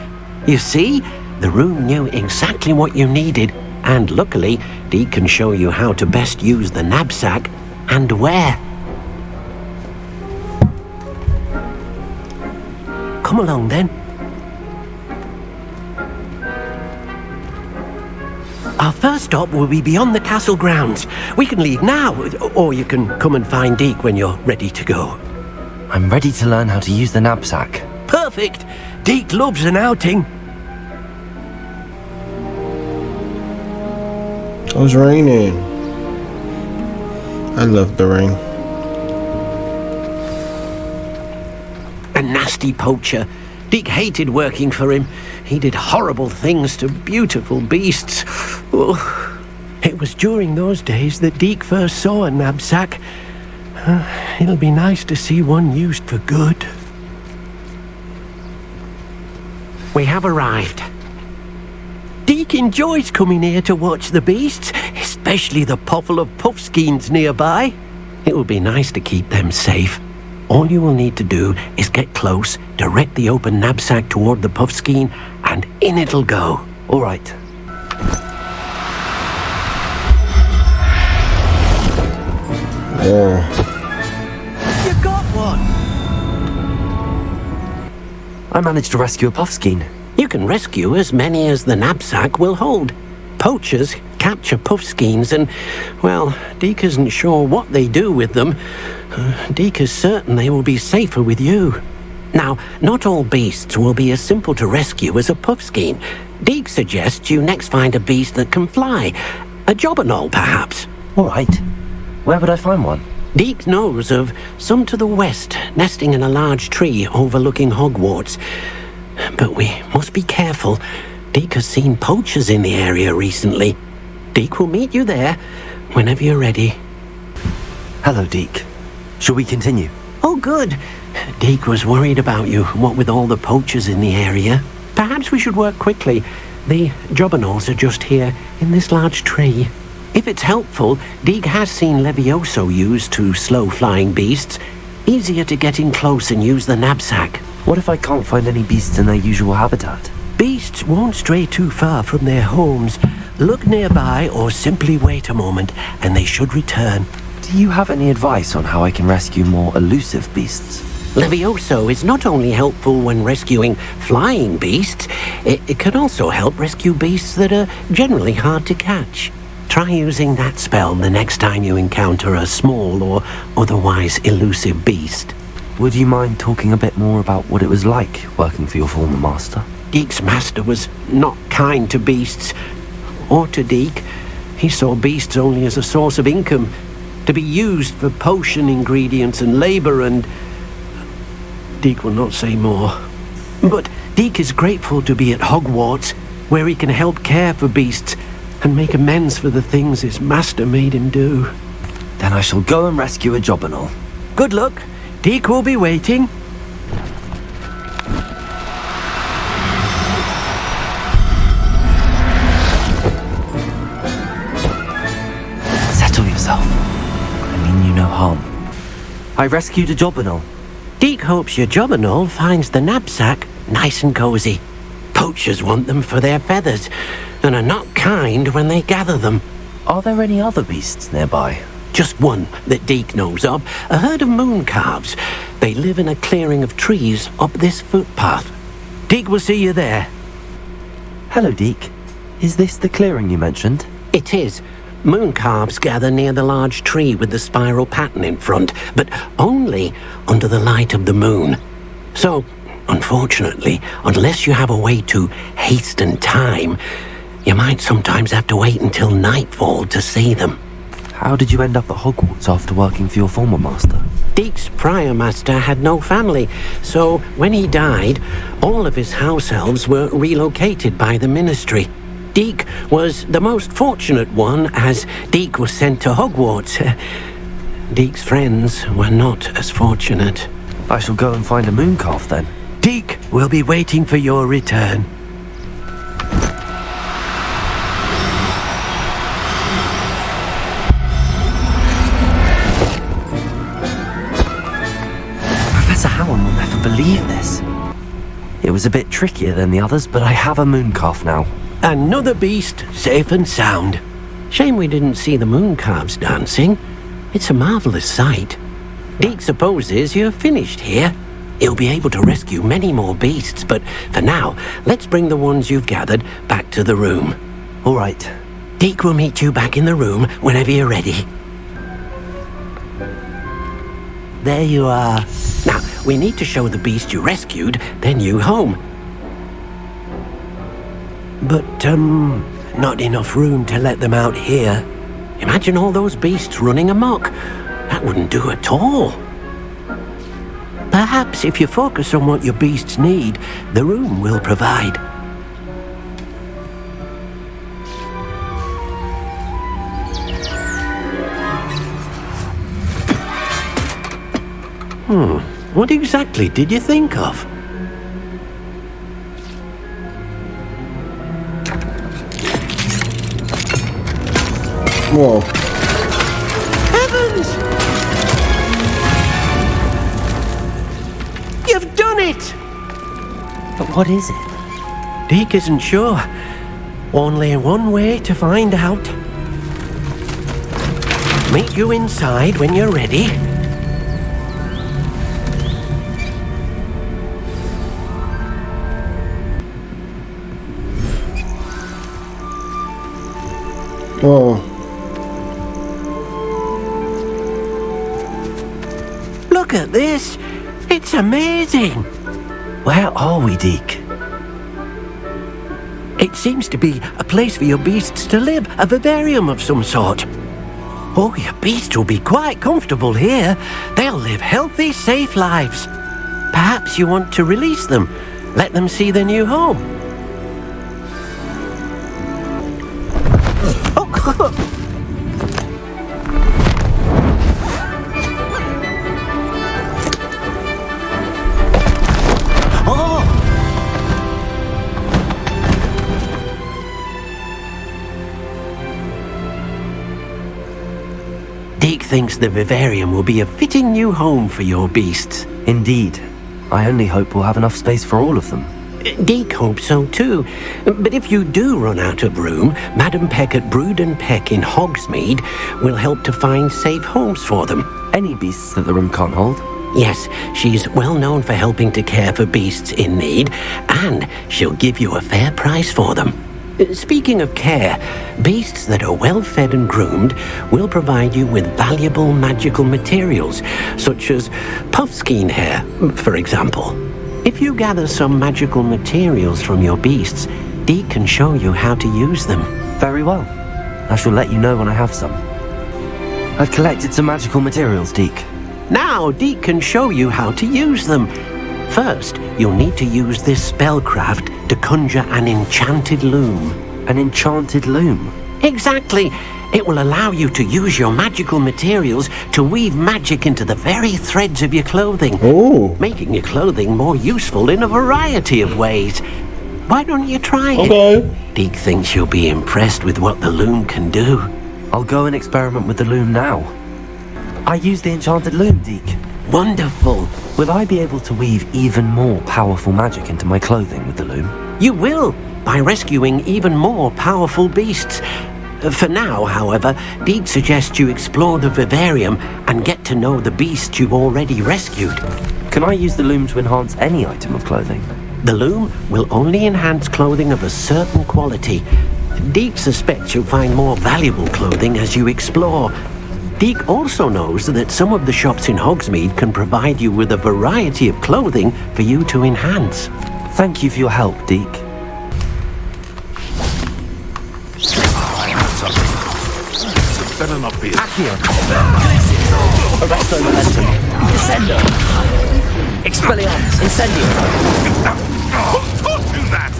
[SPEAKER 16] You see, the room knew exactly what you needed, and luckily, Deke can show you how to best use the knapsack and where. Come along then. Our first stop will be beyond the castle grounds. We can leave now, or you can come and find Deke when you're ready to go.
[SPEAKER 2] I'm ready to learn how to use the knapsack.
[SPEAKER 16] Perfect! Deke loves an outing.
[SPEAKER 4] It was raining. I love the rain.
[SPEAKER 16] A nasty poacher. Deke hated working for him. He did horrible things to beautiful beasts. Oh, it was during those days that Deke first saw a knapsack. It'll be nice to see one used for good. We have arrived. Deke enjoys coming here to watch the beasts, especially the poffle of puffskeins nearby. It will be nice to keep them safe. All you will need to do is get close, direct the open knapsack toward the puffskein, and in it'll go.
[SPEAKER 2] All right.
[SPEAKER 4] Yeah.
[SPEAKER 10] You got one!
[SPEAKER 2] I managed to rescue a puffskein.
[SPEAKER 16] You can rescue as many as the knapsack will hold. Poachers capture puffskeins and, well, Deke isn't sure what they do with them. Deke is certain they will be safer with you. Now, not all beasts will be as simple to rescue as a puffskein. Deke suggests you next find a beast that can fly. A jobberknoll, perhaps.
[SPEAKER 2] All right. Where would I find one?
[SPEAKER 16] Deke knows of some to the west, nesting in a large tree overlooking Hogwarts. But we must be careful. Deke has seen poachers in the area recently. Deke will meet you there whenever you're ready.
[SPEAKER 2] Hello, Deke. Shall we continue?
[SPEAKER 16] Oh, good. Deke was worried about you, what with all the poachers in the area. Perhaps we should work quickly. The jobberknolls are just here, in this large tree. If it's helpful, Deke has seen Levioso used to slow flying beasts. Easier to get in close and use the knapsack.
[SPEAKER 2] What if I can't find any beasts in their usual habitat?
[SPEAKER 16] Beasts won't stray too far from their homes. Look nearby or simply wait a moment, and they should return.
[SPEAKER 2] Do you have any advice on how I can rescue more elusive beasts?
[SPEAKER 16] Levioso is not only helpful when rescuing flying beasts, it can also help rescue beasts that are generally hard to catch. Try using that spell the next time you encounter a small or otherwise elusive beast.
[SPEAKER 2] Would you mind talking a bit more about what it was like working for your former master?
[SPEAKER 16] Deke's master was not kind to beasts, or to Deke. He saw beasts only as a source of income, to be used for potion ingredients and labor, and Deke will not say more. But Deke is grateful to be at Hogwarts, where he can help care for beasts and make amends for the things his master made him do.
[SPEAKER 2] Then I shall go and rescue a jobberknoll.
[SPEAKER 16] Good luck. Deke will be waiting.
[SPEAKER 2] Settle yourself. I mean you no harm. I rescued a jobberknoll.
[SPEAKER 16] Deke hopes your jobberknoll finds the knapsack nice and cozy. Poachers want them for their feathers, and are not kind when they gather them.
[SPEAKER 2] Are there any other beasts nearby?
[SPEAKER 16] Just one that Deke knows of, a herd of moon calves. They live in a clearing of trees up this footpath. Deke will see you there.
[SPEAKER 2] Hello, Deke. Is this the clearing you mentioned?
[SPEAKER 16] It is. Moon calves gather near the large tree with the spiral pattern in front, but only under the light of the moon. So, unfortunately, unless you have a way to hasten time, you might sometimes have to wait until nightfall to see them.
[SPEAKER 2] How did you end up at Hogwarts after working for your former master?
[SPEAKER 16] Deke's prior master had no family, so when he died, all of his house elves were relocated by the ministry. Deke was the most fortunate one, as Deke was sent to Hogwarts. Deke's friends were not as fortunate.
[SPEAKER 2] I shall go and find a moon calf then.
[SPEAKER 16] Deke will be waiting for your return.
[SPEAKER 2] Professor Howard will never believe this. It was a bit trickier than the others, but I have a moon calf now.
[SPEAKER 16] Another beast, safe and sound. Shame we didn't see the moon calves dancing. It's a marvelous sight. Deke supposes you're finished here. He'll be able to rescue many more beasts, but for now, let's bring the ones you've gathered back to the room.
[SPEAKER 2] All right.
[SPEAKER 16] Deke will meet you back in the room whenever you're ready. There you are. Now, we need to show the beast you rescued their new home. But, not enough room to let them out here. Imagine all those beasts running amok. That wouldn't do at all. Perhaps if you focus on what your beasts need, the room will provide. What exactly did you think of?
[SPEAKER 4] Whoa.
[SPEAKER 16] Heavens! You've done it!
[SPEAKER 2] But what is it?
[SPEAKER 16] Deke isn't sure. Only one way to find out. Meet you inside when you're ready.
[SPEAKER 4] Oh.
[SPEAKER 16] Look at this. It's amazing.
[SPEAKER 2] Where are we, Deke?
[SPEAKER 16] It seems to be a place for your beasts to live, a vivarium of some sort. Oh, your beasts will be quite comfortable here. They'll live healthy, safe lives. Perhaps you want to release them, let them see their new home. Deke thinks the vivarium will be a fitting new home for your beasts.
[SPEAKER 2] Indeed. I only hope we'll have enough space for all of them.
[SPEAKER 16] Deke hopes so too. But if you do run out of room, Madam Peck at Brood and Peck in Hogsmeade will help to find safe homes for them.
[SPEAKER 2] Any beasts that the room can't hold?
[SPEAKER 16] Yes, she's well known for helping to care for beasts in need, and she'll give you a fair price for them. Speaking of care, beasts that are well fed and groomed will provide you with valuable magical materials, such as puffskein hair, for example. If you gather some magical materials from your beasts, Deke can show you how to use them.
[SPEAKER 2] Very well. I shall let you know when I have some. I've collected some magical materials, Deke.
[SPEAKER 16] Now Deke can show you how to use them. First, you'll need to use this spellcraft to conjure an enchanted loom.
[SPEAKER 2] An enchanted loom?
[SPEAKER 16] Exactly. It will allow you to use your magical materials to weave magic into the very threads of your clothing, making your clothing more useful in a variety of ways. Why don't you try it? Deke thinks you'll be impressed with what the loom can do.
[SPEAKER 2] I'll go and experiment with the loom now. I use the enchanted loom, Deke.
[SPEAKER 16] Wonderful.
[SPEAKER 2] Will I be able to weave even more powerful magic into my clothing with the loom?
[SPEAKER 16] You will, by rescuing even more powerful beasts. For now, however, Deke suggests you explore the vivarium and get to know the beasts you've already rescued.
[SPEAKER 2] Can I use the loom to enhance any item of clothing?
[SPEAKER 16] The loom will only enhance clothing of a certain quality. Deke suspects you'll find more valuable clothing as you explore. Deke also knows that some of the shops in Hogsmeade can provide you with a variety of clothing for you to enhance.
[SPEAKER 2] Thank you for your help, Deke.
[SPEAKER 12] Better not be.
[SPEAKER 2] Accio. Arresto momentum. Descendo. Expelliarmus. Incendio.
[SPEAKER 12] Who taught you that?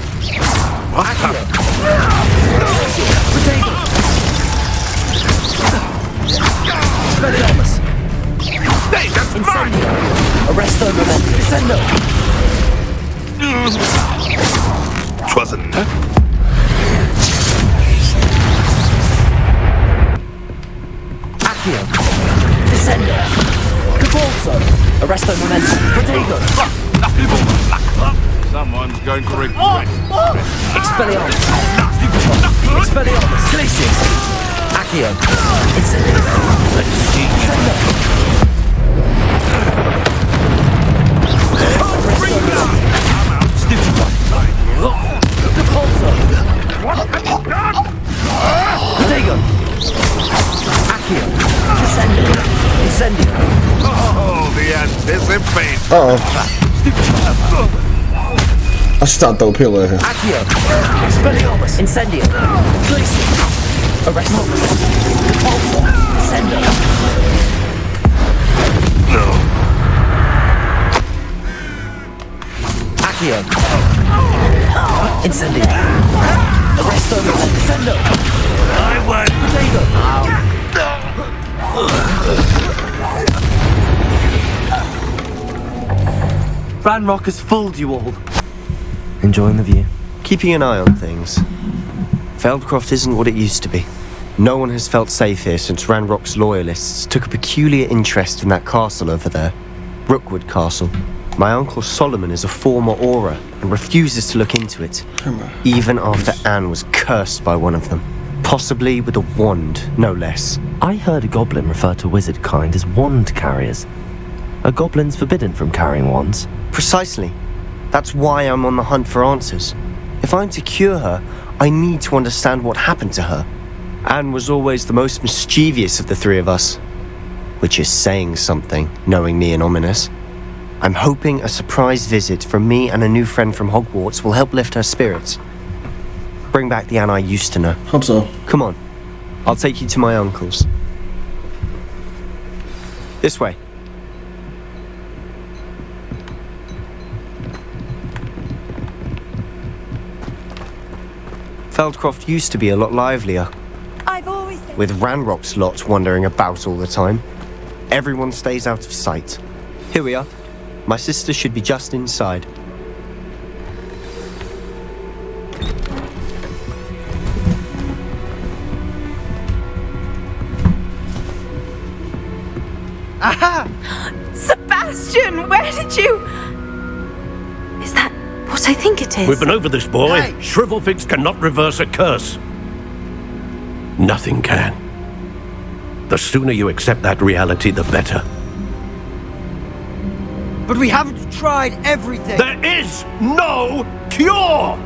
[SPEAKER 2] Accio. Potato. Expelliarmus.
[SPEAKER 12] Hey, that's
[SPEAKER 2] Incendio. Arresto momentum. Descendo.
[SPEAKER 12] Twasn't.
[SPEAKER 2] Accio. Descendo. Capolso. Arresto momentum. Protego.
[SPEAKER 12] Someone's going to regret.
[SPEAKER 2] Expelliarmus. Expelliarmus. Glacius. Accio. Incendio. Descendo. Arresto momentum. Stupefy. Capolso. Protego. Accio. Descendo. Incendio.
[SPEAKER 12] Oh, the anticipation.
[SPEAKER 4] I should stop throwing pillow in here.
[SPEAKER 2] Accio. Expelliarmus. Incendio. Glacius. Arresto. Capolso. Descendo. Accio. Incendio. Arresto. Descendo.
[SPEAKER 12] I won.
[SPEAKER 2] Ranrock has fooled you all. Enjoying the view?
[SPEAKER 17] Keeping an eye on things. Feldcroft isn't what it used to be. No one has felt safe here since Ranrock's loyalists took a peculiar interest in that castle over there. Rookwood Castle. My uncle Solomon is a former Auror and refuses to look into it, even after Anne was cursed by one of them. Possibly with a wand, no less.
[SPEAKER 2] I heard a goblin refer to wizard kind as wand carriers. Are goblins forbidden from carrying wands?
[SPEAKER 17] Precisely. That's why I'm on the hunt for answers. If I'm to cure her, I need to understand what happened to her. Anne was always the most mischievous of the three of us. Which is saying something, knowing me and Ominous. I'm hoping a surprise visit from me and a new friend from Hogwarts will help lift her spirits. Bring back the Anne I used to know.
[SPEAKER 4] Hope so.
[SPEAKER 17] Come on. I'll take you to my uncle's. This way. Feldcroft used to be a lot livelier.
[SPEAKER 7] I've always said...
[SPEAKER 17] With Ranrock's lot wandering about all the time. Everyone stays out of sight. Here we are. My sister should be just inside.
[SPEAKER 18] Aha! Sebastian, where did you...
[SPEAKER 8] Is that what I think it is?
[SPEAKER 16] We've been over this, boy.
[SPEAKER 18] Hey.
[SPEAKER 16] Shrivelfix cannot reverse a curse. Nothing can. The sooner you accept that reality, the better.
[SPEAKER 18] But we haven't tried everything.
[SPEAKER 16] There is no cure!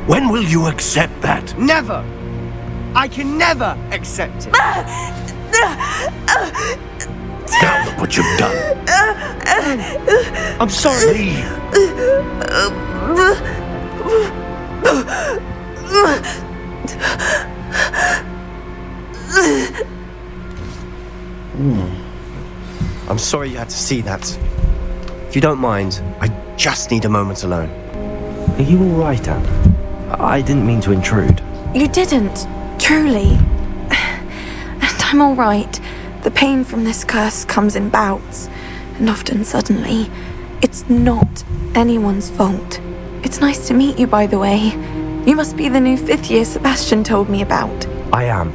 [SPEAKER 16] When will you accept that?
[SPEAKER 18] Never. I can never accept it.
[SPEAKER 16] Now look what you've done.
[SPEAKER 18] I'm sorry.
[SPEAKER 17] I'm sorry you had to see that. If you don't mind, I just need a moment alone.
[SPEAKER 2] Are you alright, Anne? I didn't mean to intrude.
[SPEAKER 8] You didn't, truly. And I'm all right. The pain from this curse comes in bouts, and often suddenly. It's not anyone's fault. It's nice to meet you, by the way. You must be the new 5th year Sebastian told me about.
[SPEAKER 2] I am.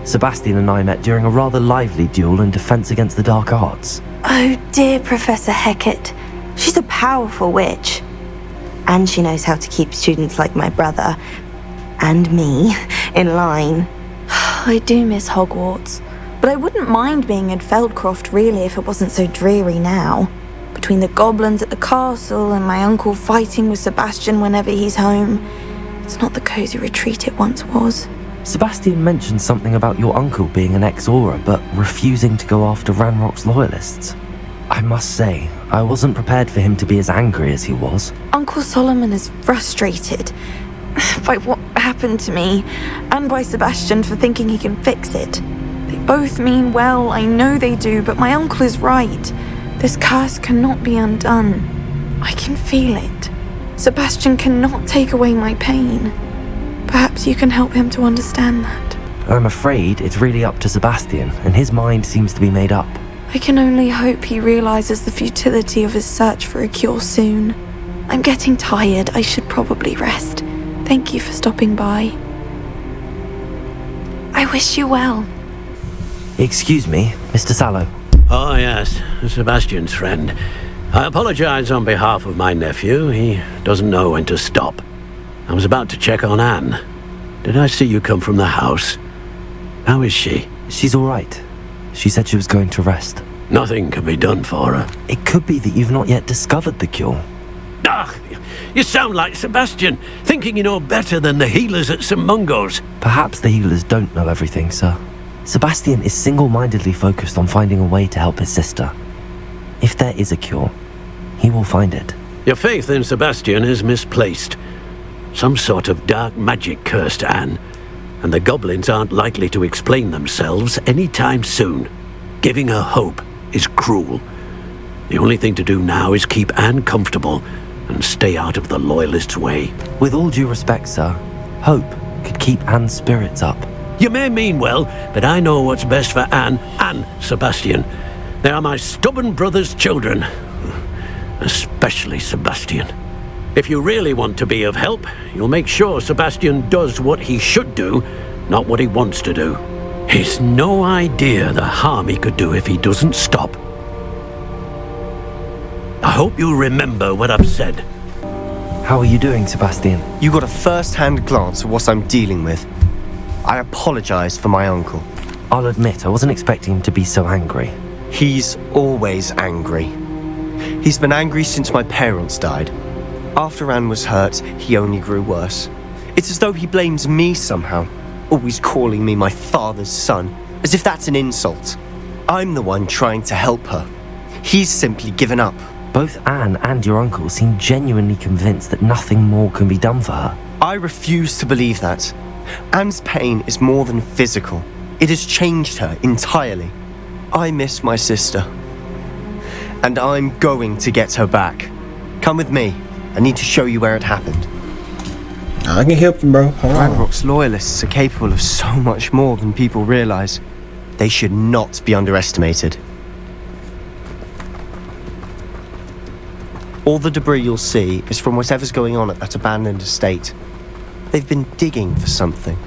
[SPEAKER 2] Sebastian and I met during a rather lively duel in defense against the dark arts.
[SPEAKER 19] Oh dear, Professor Hecat. She's a powerful witch. And she knows how to keep students like my brother, and me, in line.
[SPEAKER 8] I do miss Hogwarts, but I wouldn't mind being in Feldcroft really if it wasn't so dreary now. Between the goblins at the castle and my uncle fighting with Sebastian whenever he's home, it's not the cozy retreat it once was.
[SPEAKER 2] Sebastian mentioned something about your uncle being an ex-Auror, but refusing to go after Ranrock's loyalists. I must say, I wasn't prepared for him to be as angry as he was.
[SPEAKER 8] Uncle Solomon is frustrated by what happened to me, and by Sebastian for thinking he can fix it. They both mean well, I know they do, but my uncle is right. This curse cannot be undone. I can feel it. Sebastian cannot take away my pain. Perhaps you can help him to understand that.
[SPEAKER 2] I'm afraid it's really up to Sebastian, and his mind seems to be made up.
[SPEAKER 8] I can only hope he realizes the futility of his search for a cure soon. I'm getting tired. I should probably rest. Thank you for stopping by. I wish you well.
[SPEAKER 2] Excuse me, Mr. Sallow.
[SPEAKER 16] Oh, yes, Sebastian's friend. I apologize on behalf of my nephew. He doesn't know when to stop. I was about to check on Anne. Did I see you come from the house? How is she?
[SPEAKER 2] She's all right. She said she was going to rest.
[SPEAKER 16] Nothing can be done for her.
[SPEAKER 2] It could be that you've not yet discovered the cure.
[SPEAKER 16] Ah, you sound like Sebastian, thinking you know better than the healers at St. Mungo's.
[SPEAKER 2] Perhaps the healers don't know everything, sir. Sebastian is single-mindedly focused on finding a way to help his sister. If there is a cure, he will find it.
[SPEAKER 16] Your faith in Sebastian is misplaced. Some sort of dark magic cursed Anne, and the goblins aren't likely to explain themselves anytime soon. Giving her hope is cruel. The only thing to do now is keep Anne comfortable and stay out of the Loyalists' way.
[SPEAKER 2] With all due respect, sir, hope could keep Anne's spirits up.
[SPEAKER 16] You may mean well, but I know what's best for Anne and Sebastian. They are my stubborn brother's children. Especially Sebastian. If you really want to be of help, you'll make sure Sebastian does what he should do, not what he wants to do. He's no idea the harm he could do if he doesn't stop. I hope you'll remember what I've said.
[SPEAKER 2] How are you doing, Sebastian?
[SPEAKER 17] You got a first-hand glance at what I'm dealing with. I apologize for my uncle.
[SPEAKER 2] I'll admit, I wasn't expecting him to be so angry.
[SPEAKER 17] He's always angry. He's been angry since my parents died. After Anne was hurt, he only grew worse. It's as though he blames me somehow, Always calling me my father's son, as if that's an insult. I'm the one trying to help her. He's simply given up.
[SPEAKER 2] Both Anne and your uncle seem genuinely convinced that nothing more can be done for her.
[SPEAKER 17] I refuse to believe that. Anne's pain is more than physical. It has changed her entirely. I miss my sister. And I'm going to get her back. Come with me. I need to show you where it happened.
[SPEAKER 4] I can help you, bro. Hold on.
[SPEAKER 17] Ranrock's loyalists are capable of so much more than people realize. They should not be underestimated. All the debris you'll see is from whatever's going on at that abandoned estate. They've been digging for something.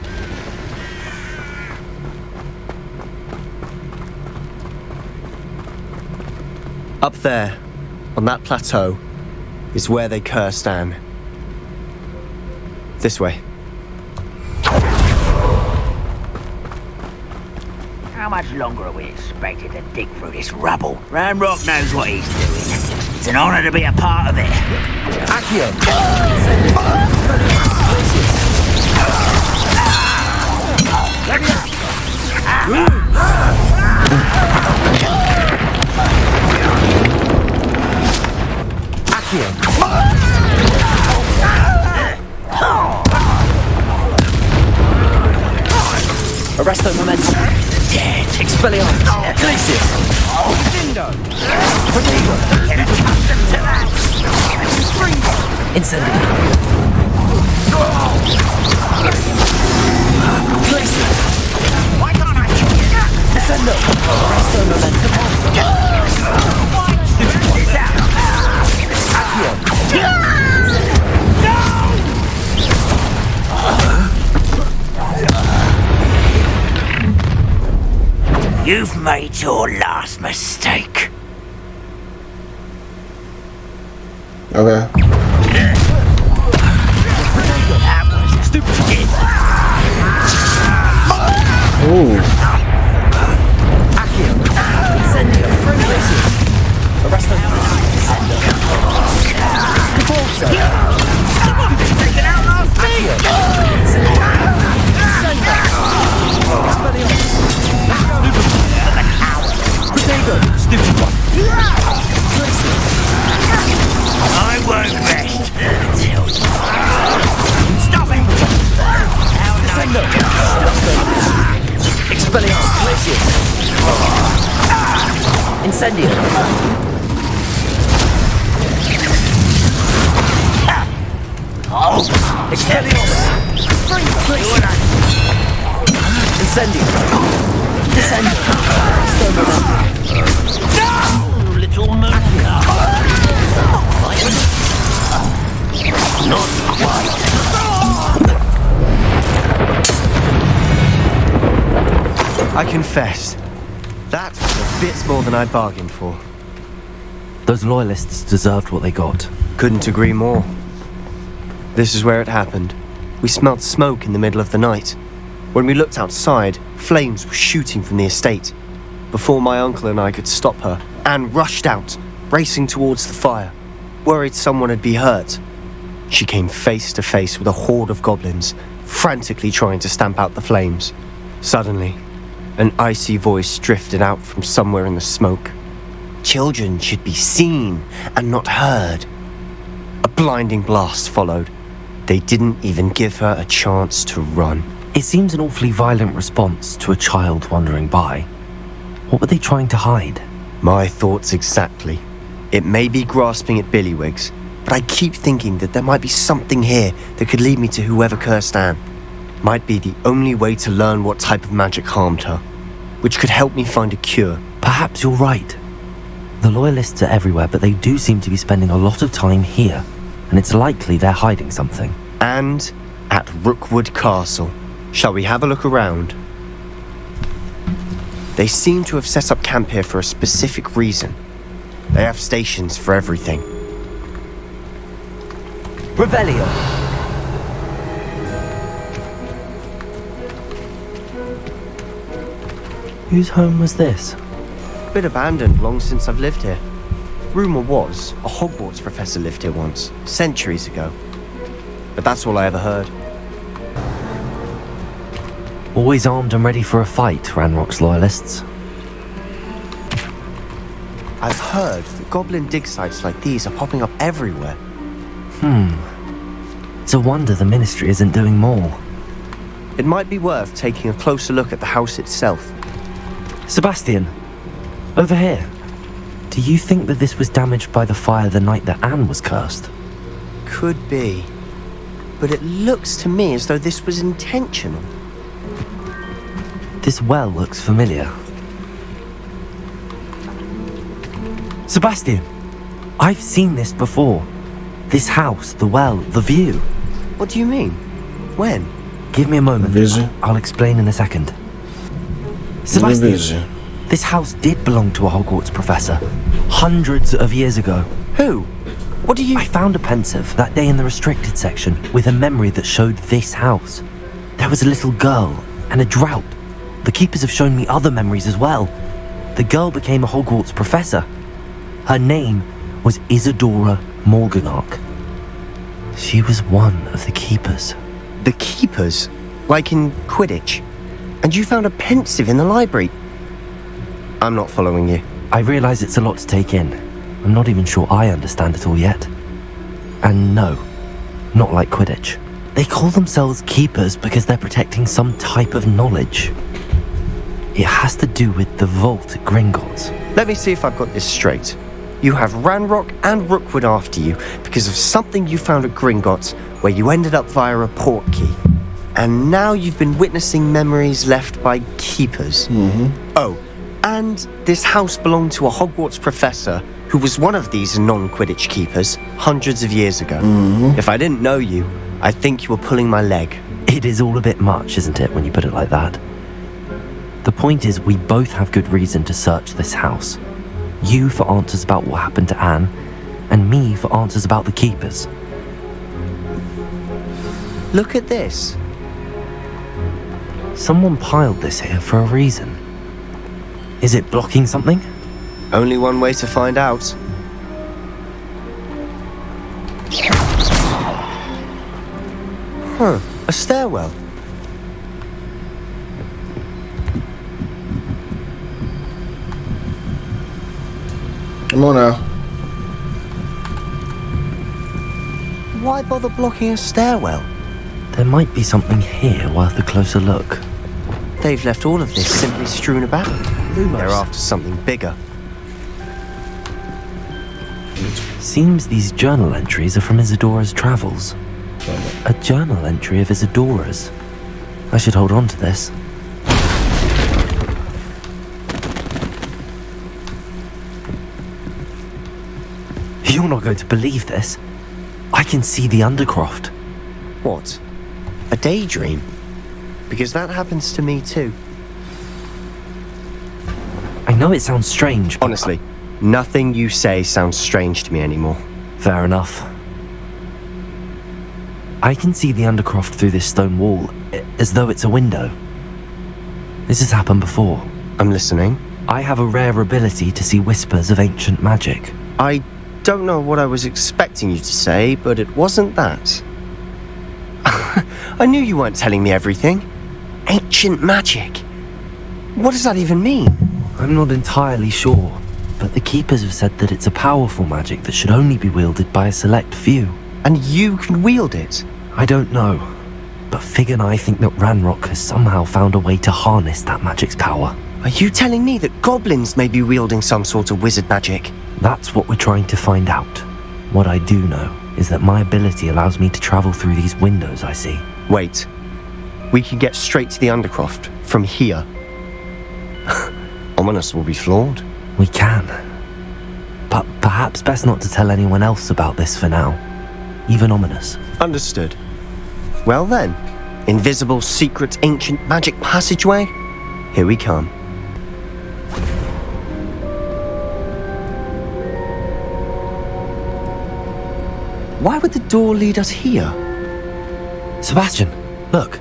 [SPEAKER 17] Up there, on that plateau, is where they cursed Anne. This way.
[SPEAKER 10] How much longer are we expected to dig through this rubble? Ranrock knows what he's doing. It's an honor to be a part of it.
[SPEAKER 2] Accio! Arresto momentum.
[SPEAKER 10] Dead.
[SPEAKER 2] Expelliarmus. Glacius.
[SPEAKER 10] Dindo. Get accustomed to that.
[SPEAKER 2] Incendio. Glacius.
[SPEAKER 10] Why can't I hit you?
[SPEAKER 2] Descendo. Arresto momentum.
[SPEAKER 10] It's out.
[SPEAKER 2] Accio.
[SPEAKER 10] You've made your last mistake.
[SPEAKER 4] Okay.
[SPEAKER 10] That was a stupid.
[SPEAKER 4] Ooh.
[SPEAKER 2] Accio. Incendio. Glacius. Arresto momentum. Capulso.
[SPEAKER 10] Taken out last week.
[SPEAKER 2] Stupid one.
[SPEAKER 10] I won't rest until you. Stop it!
[SPEAKER 2] Expelliarmus. Glacius. Incendio. Expelliarmus. Incendio. Descendo.
[SPEAKER 10] No, little moon. Not quite.
[SPEAKER 17] I confess, that was a bit more than I bargained for.
[SPEAKER 2] Those loyalists deserved what they got.
[SPEAKER 17] Couldn't agree more. This is where it happened. We smelled smoke in the middle of the night. When we looked outside, flames were shooting from the estate. Before my uncle and I could stop her, Anne rushed out, racing towards the fire, worried someone had been hurt. She came face to face with a horde of goblins, frantically trying to stamp out the flames. Suddenly, an icy voice drifted out from somewhere in the smoke. Children should be seen and not heard. A blinding blast followed. They didn't even give her a chance to run.
[SPEAKER 2] It seems an awfully violent response to a child wandering by. What were they trying to hide?
[SPEAKER 17] My thoughts exactly. It may be grasping at Billywigs, but I keep thinking that there might be something here that could lead me to whoever cursed Anne. Might be the only way to learn what type of magic harmed her, which could help me find a cure.
[SPEAKER 2] Perhaps you're right. The loyalists are everywhere, but they do seem to be spending a lot of time here, and it's likely they're hiding something.
[SPEAKER 17] And at Rookwood Castle. Shall we have a look around? They seem to have set up camp here for a specific reason. They have stations for everything.
[SPEAKER 2] Revelio. Whose home was this?
[SPEAKER 17] Bit abandoned long since I've lived here. Rumour was a Hogwarts professor lived here once, centuries ago. But that's all I ever heard.
[SPEAKER 2] Always armed and ready for a fight, Ranrock's loyalists.
[SPEAKER 17] I've heard that goblin dig sites like these are popping up everywhere.
[SPEAKER 2] It's a wonder the Ministry isn't doing more.
[SPEAKER 17] It might be worth taking a closer look at the house itself.
[SPEAKER 2] Sebastian, over here. Do you think that this was damaged by the fire the night that Anne was cursed?
[SPEAKER 17] Could be. But it looks to me as though this was intentional.
[SPEAKER 2] This well looks familiar. Sebastian, I've seen this before. This house, the well, the view.
[SPEAKER 17] What do you mean? When?
[SPEAKER 2] Give me a moment.
[SPEAKER 4] Vision.
[SPEAKER 2] I'll explain in a second. Sebastian, this house did belong to a Hogwarts professor. Hundreds of years ago.
[SPEAKER 17] Who? What do you...
[SPEAKER 2] I found a pensive that day in the restricted section with a memory that showed this house. There was a little girl and a drought. The keepers have shown me other memories as well. The girl became a Hogwarts professor. Her name was Isadora Morganach. She was one of the keepers.
[SPEAKER 17] The keepers? Like in Quidditch? And you found a pensive in the library? I'm not following you.
[SPEAKER 2] I realise it's a lot to take in. I'm not even sure I understand it all yet. And no, not like Quidditch. They call themselves keepers because they're protecting some type of knowledge. It has to do with the vault at Gringotts.
[SPEAKER 17] Let me see if I've got this straight. You have Ranrock and Rookwood after you because of something you found at Gringotts where you ended up via a port key. And now you've been witnessing memories left by keepers. Oh, and this house belonged to a Hogwarts professor who was one of these non-Quidditch keepers hundreds of years ago. If I didn't know you, I'd think you were pulling my leg.
[SPEAKER 2] It is all a bit much, isn't it, when you put it like that? The point is, we both have good reason to search this house. You for answers about what happened to Anne, and me for answers about the keepers.
[SPEAKER 17] Look at this.
[SPEAKER 2] Someone piled this here for a reason. Is it blocking something?
[SPEAKER 17] Only one way to find out. A stairwell.
[SPEAKER 4] Come on now.
[SPEAKER 17] Why bother blocking a stairwell?
[SPEAKER 2] There might be something here worth a closer look.
[SPEAKER 17] They've left all of this simply strewn about. They're after something bigger.
[SPEAKER 2] Seems these journal entries are from Isadora's travels. A journal entry of Isadora's. I should hold on to this. You're not going to believe this. I can see the Undercroft.
[SPEAKER 17] What? A daydream? Because that happens to me too.
[SPEAKER 2] I know it sounds strange, but
[SPEAKER 17] honestly, nothing you say sounds strange to me anymore.
[SPEAKER 2] Fair enough. I can see the Undercroft through this stone wall, as though it's a window. This has happened before.
[SPEAKER 17] I'm listening.
[SPEAKER 2] I have a rare ability to see whispers of ancient magic.
[SPEAKER 17] I don't know what I was expecting you to say, but it wasn't that. I knew you weren't telling me everything. Ancient magic. What does that even mean?
[SPEAKER 2] I'm not entirely sure, but the Keepers have said that it's a powerful magic that should only be wielded by a select few.
[SPEAKER 17] And you can wield it?
[SPEAKER 2] I don't know, but Fig and I think that Ranrock has somehow found a way to harness that magic's power.
[SPEAKER 17] Are you telling me that goblins may be wielding some sort of wizard magic?
[SPEAKER 2] That's what we're trying to find out. What I do know is that my ability allows me to travel through these windows I see.
[SPEAKER 17] Wait. We can get straight to the Undercroft from here. Ominous will be flawed.
[SPEAKER 2] We can. But perhaps best not to tell anyone else about this for now. Even Ominous.
[SPEAKER 17] Understood. Well then, invisible, secret, ancient magic passageway? Here we come. Why would the door lead us here?
[SPEAKER 2] Sebastian, look.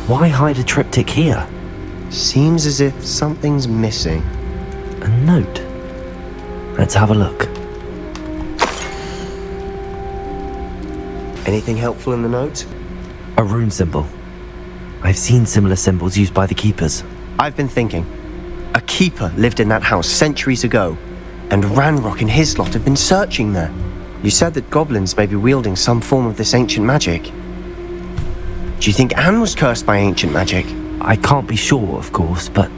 [SPEAKER 2] Why hide a triptych here?
[SPEAKER 17] Seems as if something's missing.
[SPEAKER 2] A note. Let's have a look.
[SPEAKER 17] Anything helpful in the note?
[SPEAKER 2] A rune symbol. I've seen similar symbols used by the keepers.
[SPEAKER 17] I've been thinking. A keeper lived in that house centuries ago, and Ranrock and his lot have been searching there. You said that goblins may be wielding some form of this ancient magic. Do you think Anne was cursed by ancient magic?
[SPEAKER 2] I can't be sure, of course, but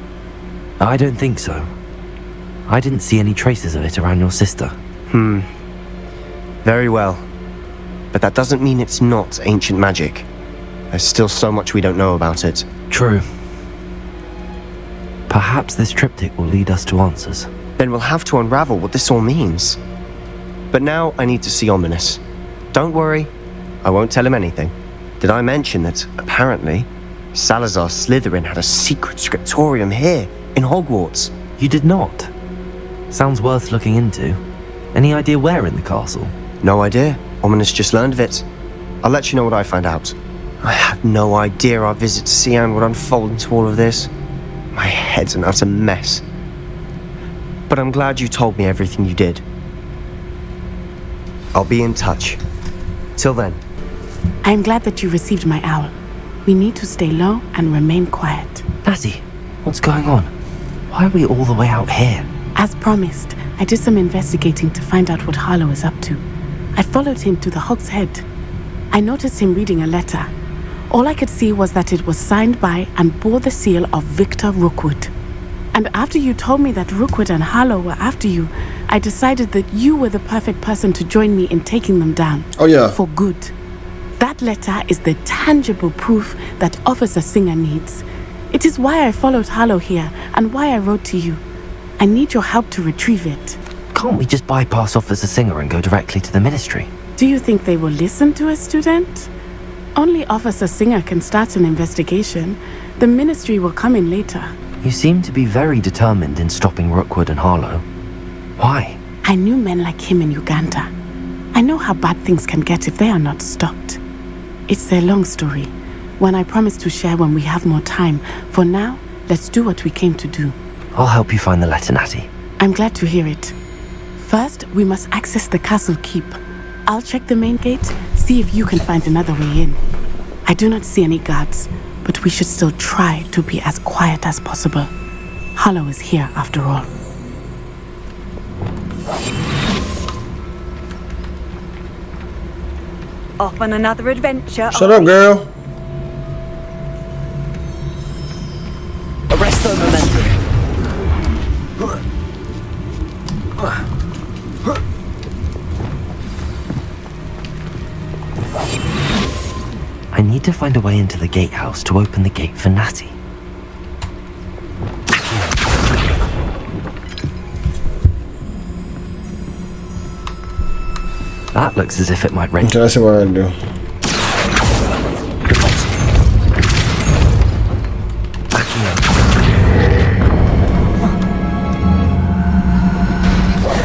[SPEAKER 2] I don't think so. I didn't see any traces of it around your sister.
[SPEAKER 17] Very well. But that doesn't mean it's not ancient magic. There's still so much we don't know about it.
[SPEAKER 2] True. Perhaps this triptych will lead us to answers.
[SPEAKER 17] Then we'll have to unravel what this all means. But now I need to see Ominous. Don't worry, I won't tell him anything. Did I mention that, apparently, Salazar Slytherin had a secret scriptorium here, in Hogwarts?
[SPEAKER 2] You did not? Sounds worth looking into. Any idea where in the castle?
[SPEAKER 17] No idea. Ominous just learned of it. I'll let you know what I find out. I had no idea our visit to Cian would unfold into all of this. My head's an utter mess. But I'm glad you told me everything you did. I'll be in touch. Till then.
[SPEAKER 20] I'm glad that you received my owl. We need to stay low and remain quiet.
[SPEAKER 2] Natty, what's going on? Why are we all the way out here?
[SPEAKER 20] As promised, I did some investigating to find out what Harlow is up to. I followed him to the Hog's Head. I noticed him reading a letter. All I could see was that it was signed by and bore the seal of Victor Rookwood. And after you told me that Rookwood and Harlow were after you, I decided that you were the perfect person to join me in taking them down.
[SPEAKER 4] Oh yeah.
[SPEAKER 20] For good. That letter is the tangible proof that Officer Singer needs. It is why I followed Harlow here and why I wrote to you. I need your help to retrieve it.
[SPEAKER 2] Can't we just bypass Officer Singer and go directly to the Ministry?
[SPEAKER 20] Do you think they will listen to a student? Only Officer Singer can start an investigation. The Ministry will come in later.
[SPEAKER 2] You seem to be very determined in stopping Rookwood and Harlow. Why?
[SPEAKER 20] I knew men like him in Uganda. I know how bad things can get if they are not stopped. It's a long story, one I promise to share when we have more time. For now, let's do what we came to do.
[SPEAKER 2] I'll help you find the letter, Natty.
[SPEAKER 20] I'm glad to hear it. First, we must access the castle keep. I'll check the main gate, see if you can find another way in. I do not see any guards, but we should still try to be as quiet as possible. Harlow is here after all.
[SPEAKER 7] Off on another adventure.
[SPEAKER 4] Shut up, girl.
[SPEAKER 2] Arresto momentum. I need to find a way into the gatehouse to open the gate for Natty. That looks as if it might rain.
[SPEAKER 4] Okay, let's see what I can do.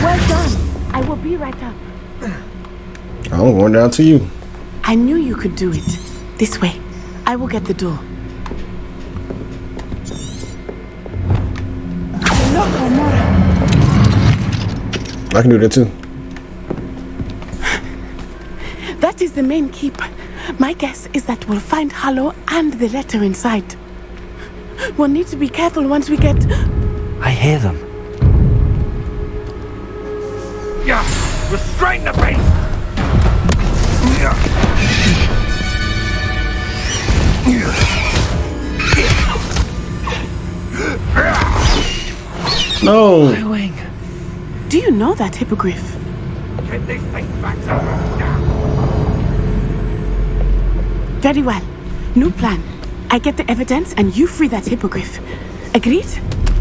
[SPEAKER 20] Well done. I will be right up.
[SPEAKER 4] I'm going down to you.
[SPEAKER 20] I knew you could do it. This way. I will get the door.
[SPEAKER 4] I can do that too.
[SPEAKER 20] That is the main keep. My guess is that we'll find Harlow and the letter inside. We'll need to be careful once we get...
[SPEAKER 2] I hear them.
[SPEAKER 10] Yeah, restrain the beast!
[SPEAKER 4] No.
[SPEAKER 20] My wing. Do you know that hippogriff?
[SPEAKER 10] Get this thing back now.
[SPEAKER 20] Very well. New plan. I get the evidence and you free that hippogriff. Agreed?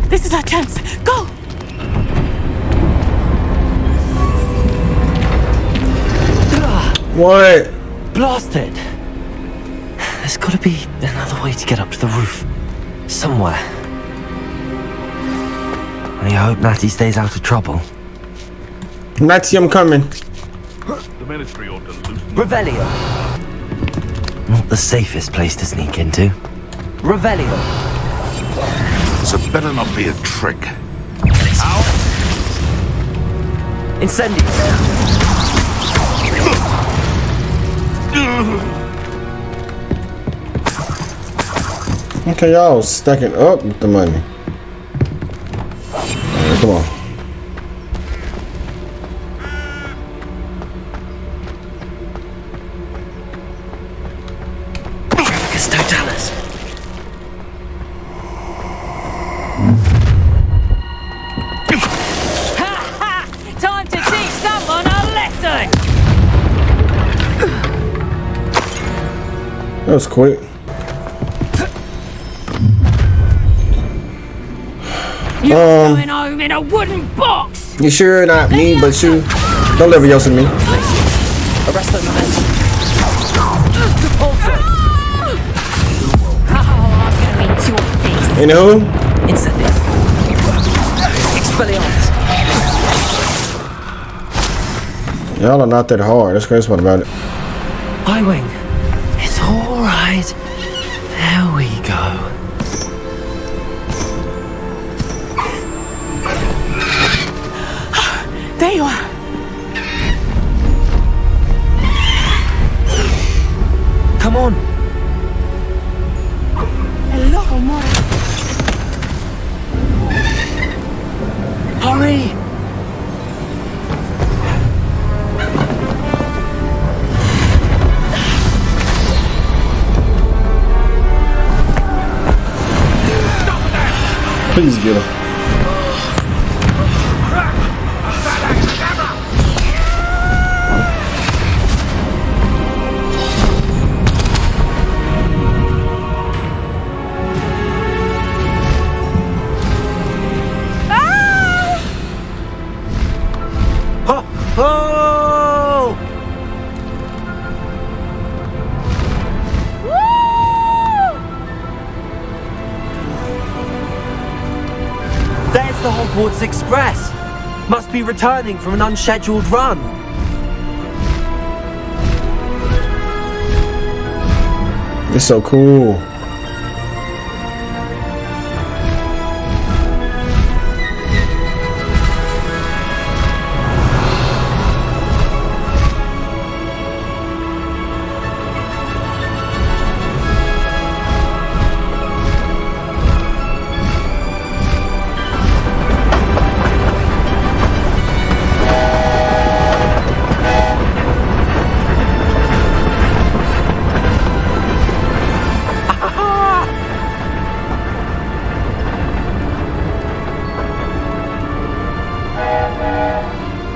[SPEAKER 20] This is our chance. Go!
[SPEAKER 4] What?
[SPEAKER 2] Blasted! There's gotta be another way to get up to the roof. Somewhere. I hope Natty stays out of trouble.
[SPEAKER 4] Natty, I'm coming.
[SPEAKER 21] The Ministry ought to loosen.
[SPEAKER 2] Revelio! Not the safest place to sneak into.
[SPEAKER 10] Revelio.
[SPEAKER 12] So it better not be a trick.
[SPEAKER 10] Incendio.
[SPEAKER 4] Okay, y'all stacking up with the money. Alright, come on.
[SPEAKER 2] Totalis.
[SPEAKER 14] Time to teach someone a lesson!
[SPEAKER 4] That was quick.
[SPEAKER 14] You're going home in a wooden box!
[SPEAKER 4] You sure not me, but you don't Leviosa me.
[SPEAKER 10] Arrest those men.
[SPEAKER 4] Anywho?
[SPEAKER 10] Incendio. Expelliarmus.
[SPEAKER 4] Y'all are not that hard. That's the crazy part about it.
[SPEAKER 2] High Wing. It's alright. There we go.
[SPEAKER 20] There you are.
[SPEAKER 2] Come on.
[SPEAKER 20] Hello, amore.
[SPEAKER 2] Hurry.
[SPEAKER 4] Please get her.
[SPEAKER 10] Oh! There's the Hogwarts Express. Must be returning from an unscheduled run.
[SPEAKER 4] It's so cool.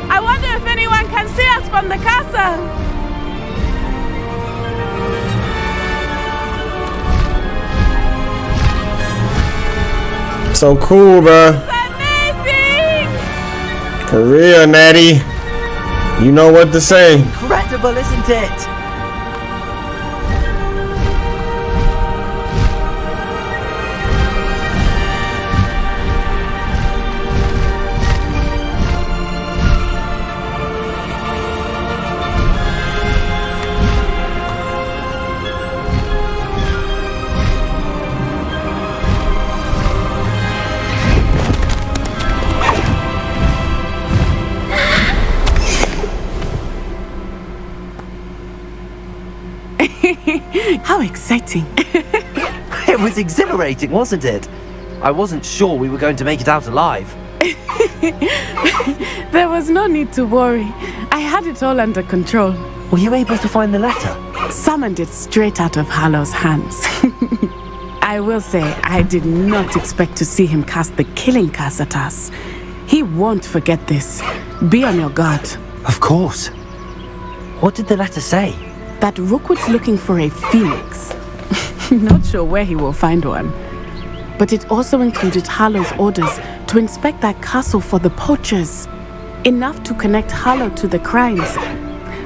[SPEAKER 20] I wonder if anyone can see us from the castle.
[SPEAKER 4] So cool, bruh. For real, Natty. You know what to say.
[SPEAKER 10] Incredible, isn't it?
[SPEAKER 20] How exciting.
[SPEAKER 10] It was exhilarating, wasn't it? I wasn't sure we were going to make it out alive.
[SPEAKER 20] There was no need to worry. I had it all under control.
[SPEAKER 10] Were you able to find the letter?
[SPEAKER 20] Summoned it straight out of Hallow's hands. I will say, I did not expect to see him cast the killing curse at us. He won't forget this. Be on your guard.
[SPEAKER 10] Of course. What did the letter say?
[SPEAKER 20] That Rookwood's looking for a phoenix. Not sure where he will find one. But it also included Hallow's orders to inspect that castle for the poachers. Enough to connect Hallow to the crimes.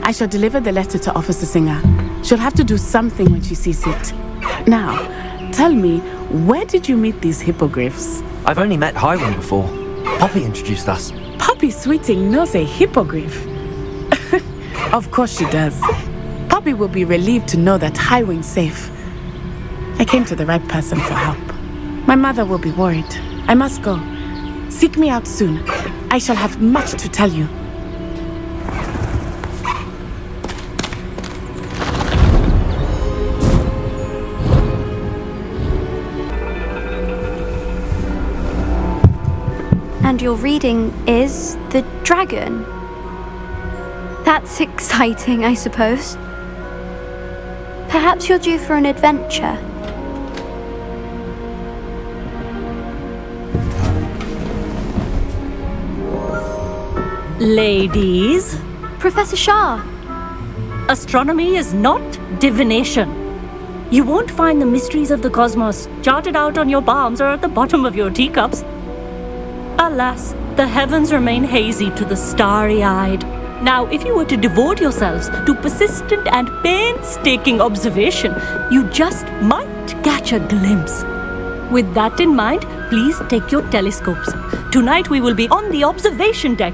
[SPEAKER 20] I shall deliver the letter to Officer Singer. She'll have to do something when she sees it. Now, tell me, where did you meet these hippogriffs?
[SPEAKER 10] I've only met Highwing before. Poppy introduced us.
[SPEAKER 20] Poppy Sweeting knows a hippogriff. Of course she does. Poppy will be relieved to know that Highwing's safe. I came to the right person for help. My mother will be worried. I must go. Seek me out soon. I shall have much to tell you.
[SPEAKER 8] And your reading is The Dragon. That's exciting, I suppose. Perhaps you're due for an adventure.
[SPEAKER 1] Ladies,
[SPEAKER 8] Professor Shah.
[SPEAKER 1] astronomy is not divination. You won't find the mysteries of the cosmos charted out on your palms or at the bottom of your teacups. Alas, the heavens remain hazy to the starry-eyed. Now, if you were to devote yourselves to persistent and painstaking observation, you just might catch a glimpse. With that in mind, please take your telescopes. Tonight we will be on the observation deck.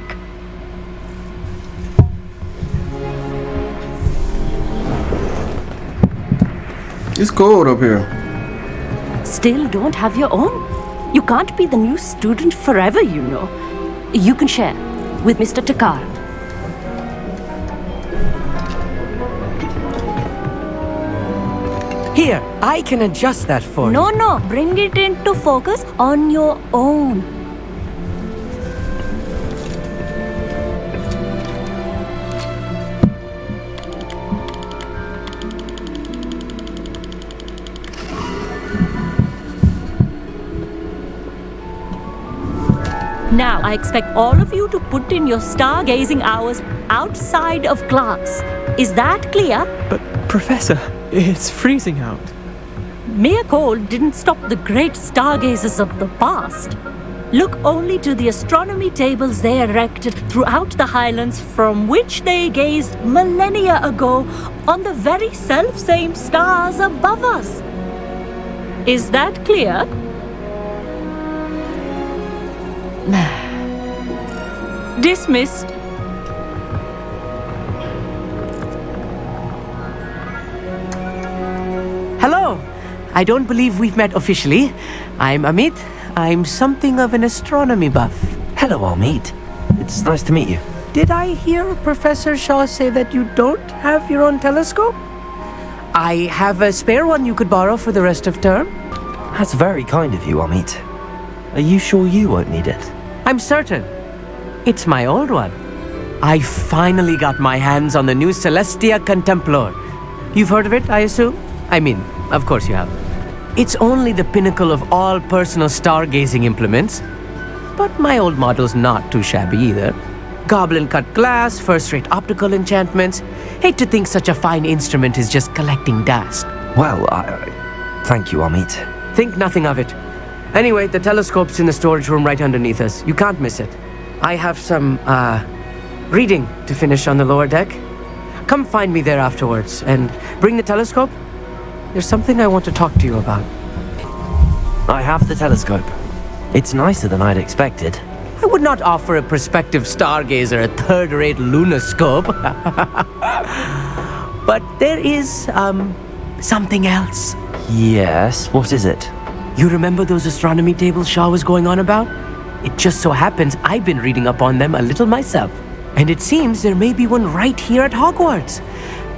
[SPEAKER 4] It's cold up here.
[SPEAKER 1] Still don't have your own? You can't be the new student forever, you know. You can share with Mr. Takar.
[SPEAKER 18] Here, I can adjust that for you.
[SPEAKER 1] No, bring it into focus on your own. Now, I expect all of you to put in your stargazing hours outside of class. Is that clear?
[SPEAKER 18] But, Professor, it's freezing out.
[SPEAKER 1] Mere cold didn't stop the great stargazers of the past. Look only to the astronomy tables they erected throughout the highlands from which they gazed millennia ago on the very self-same stars above us. Is that clear? Dismissed.
[SPEAKER 18] Hello. I don't believe we've met officially. I'm Amit. I'm something of an astronomy buff.
[SPEAKER 2] Hello, Amit. It's nice to meet you.
[SPEAKER 18] Did I hear Professor Shaw say that you don't have your own telescope? I have a spare one you could borrow for the rest of term.
[SPEAKER 2] That's very kind of you, Amit. Are you sure you won't need it?
[SPEAKER 18] I'm certain. It's my old one. I finally got my hands on the new Celestia Contemplar. You've heard of it, I assume? I mean, of course you have. It's only the pinnacle of all personal stargazing implements. But my old model's not too shabby either. Goblin-cut glass, first-rate optical enchantments. Hate to think such a fine instrument is just collecting dust.
[SPEAKER 2] Well, thank you, Amit.
[SPEAKER 18] Think nothing of it. Anyway, the telescope's in the storage room right underneath us. You can't miss it. I have some, reading to finish on the lower deck. Come find me there afterwards, and bring the telescope. There's something I want to talk to you about.
[SPEAKER 2] I have the telescope. It's nicer than I'd expected.
[SPEAKER 18] I would not offer a prospective stargazer a third-rate lunoscope. But there is, something else.
[SPEAKER 2] Yes, what is it?
[SPEAKER 18] You remember those astronomy tables Shaw was going on about? It just so happens I've been reading up on them a little myself. And it seems there may be one right here at Hogwarts.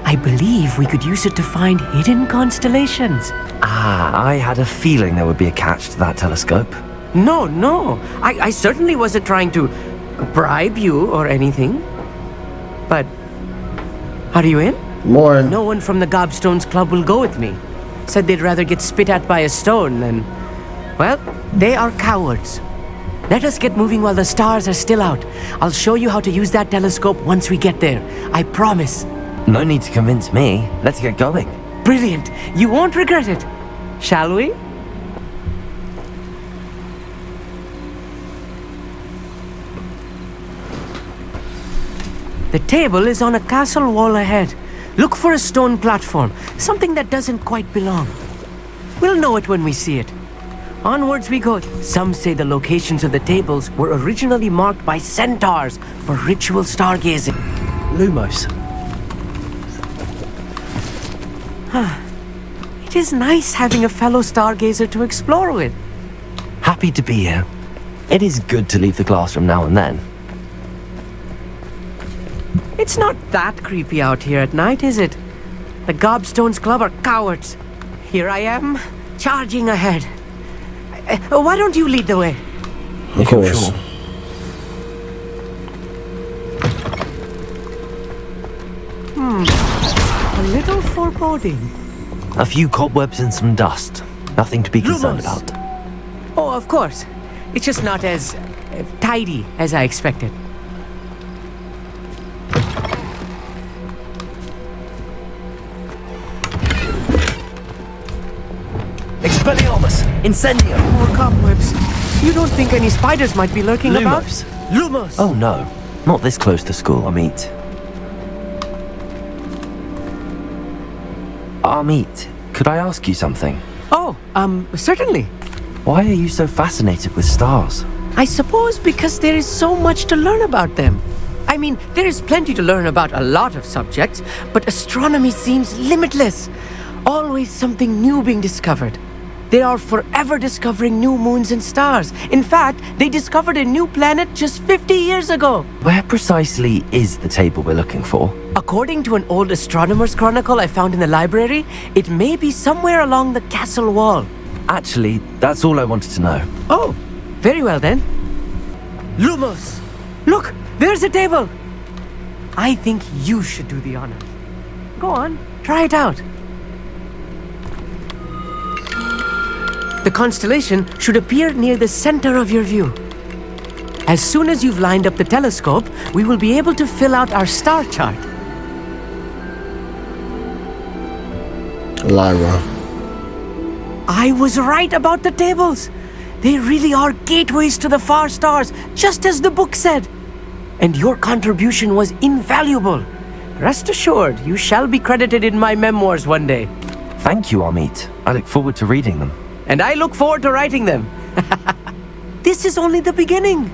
[SPEAKER 18] I believe we could use it to find hidden constellations.
[SPEAKER 2] I had a feeling there would be a catch to that telescope.
[SPEAKER 18] No. I certainly wasn't trying to bribe you or anything. But, are you in?
[SPEAKER 4] More.
[SPEAKER 18] No one from the Gobstones Club will go with me. Said they'd rather get spit at by a stone than... Well, they are cowards. Let us get moving while the stars are still out. I'll show you how to use that telescope once we get there. I promise.
[SPEAKER 2] No need to convince me. Let's get going.
[SPEAKER 18] Brilliant. You won't regret it. Shall we? The table is on a castle wall ahead. Look for a stone platform, something that doesn't quite belong. We'll know it when we see it. Onwards we go. Some say the locations of the tables were originally marked by centaurs for ritual stargazing. Lumos. It is nice having a fellow stargazer to explore with.
[SPEAKER 2] Happy to be here. It is good to leave the classroom now and then.
[SPEAKER 18] It's not that creepy out here at night, is it? The Gobstones Club are cowards. Here I am, charging ahead. Why don't you lead the way?
[SPEAKER 4] Of course.
[SPEAKER 2] Sure.
[SPEAKER 18] A little foreboding.
[SPEAKER 2] A few cobwebs and some dust. Nothing to be concerned
[SPEAKER 18] Lumos.
[SPEAKER 2] about.
[SPEAKER 18] Oh, of course. It's just not as tidy as I expected.
[SPEAKER 2] Expelliarmus! Incendio!
[SPEAKER 18] More cobwebs. You don't think any spiders might be lurking about? Lumos!
[SPEAKER 2] Oh no, not this close to school, Amit. Amit, could I ask you something?
[SPEAKER 18] Oh, certainly.
[SPEAKER 2] Why are you so fascinated with stars?
[SPEAKER 18] I suppose because there is so much to learn about them. I mean, there is plenty to learn about a lot of subjects, but astronomy seems limitless. Always something new being discovered. They are forever discovering new moons and stars. In fact, they discovered a new planet just 50 years ago.
[SPEAKER 2] Where precisely is the table we're looking for?
[SPEAKER 18] According to an old astronomer's chronicle I found in the library, it may be somewhere along the castle wall.
[SPEAKER 2] Actually, that's all I wanted to know.
[SPEAKER 18] Oh, very well then. Lumos! Look, there's a table! I think you should do the honors. Go on, try it out. The constellation should appear near the center of your view. As soon as you've lined up the telescope, we will be able to fill out our star chart.
[SPEAKER 4] Lyra.
[SPEAKER 18] I was right about the tables. They really are gateways to the far stars, just as the book said. And your contribution was invaluable. Rest assured, you shall be credited in my memoirs one day.
[SPEAKER 2] Thank you, Amit. I look forward to reading them.
[SPEAKER 18] And I look forward to writing them. This is only the beginning.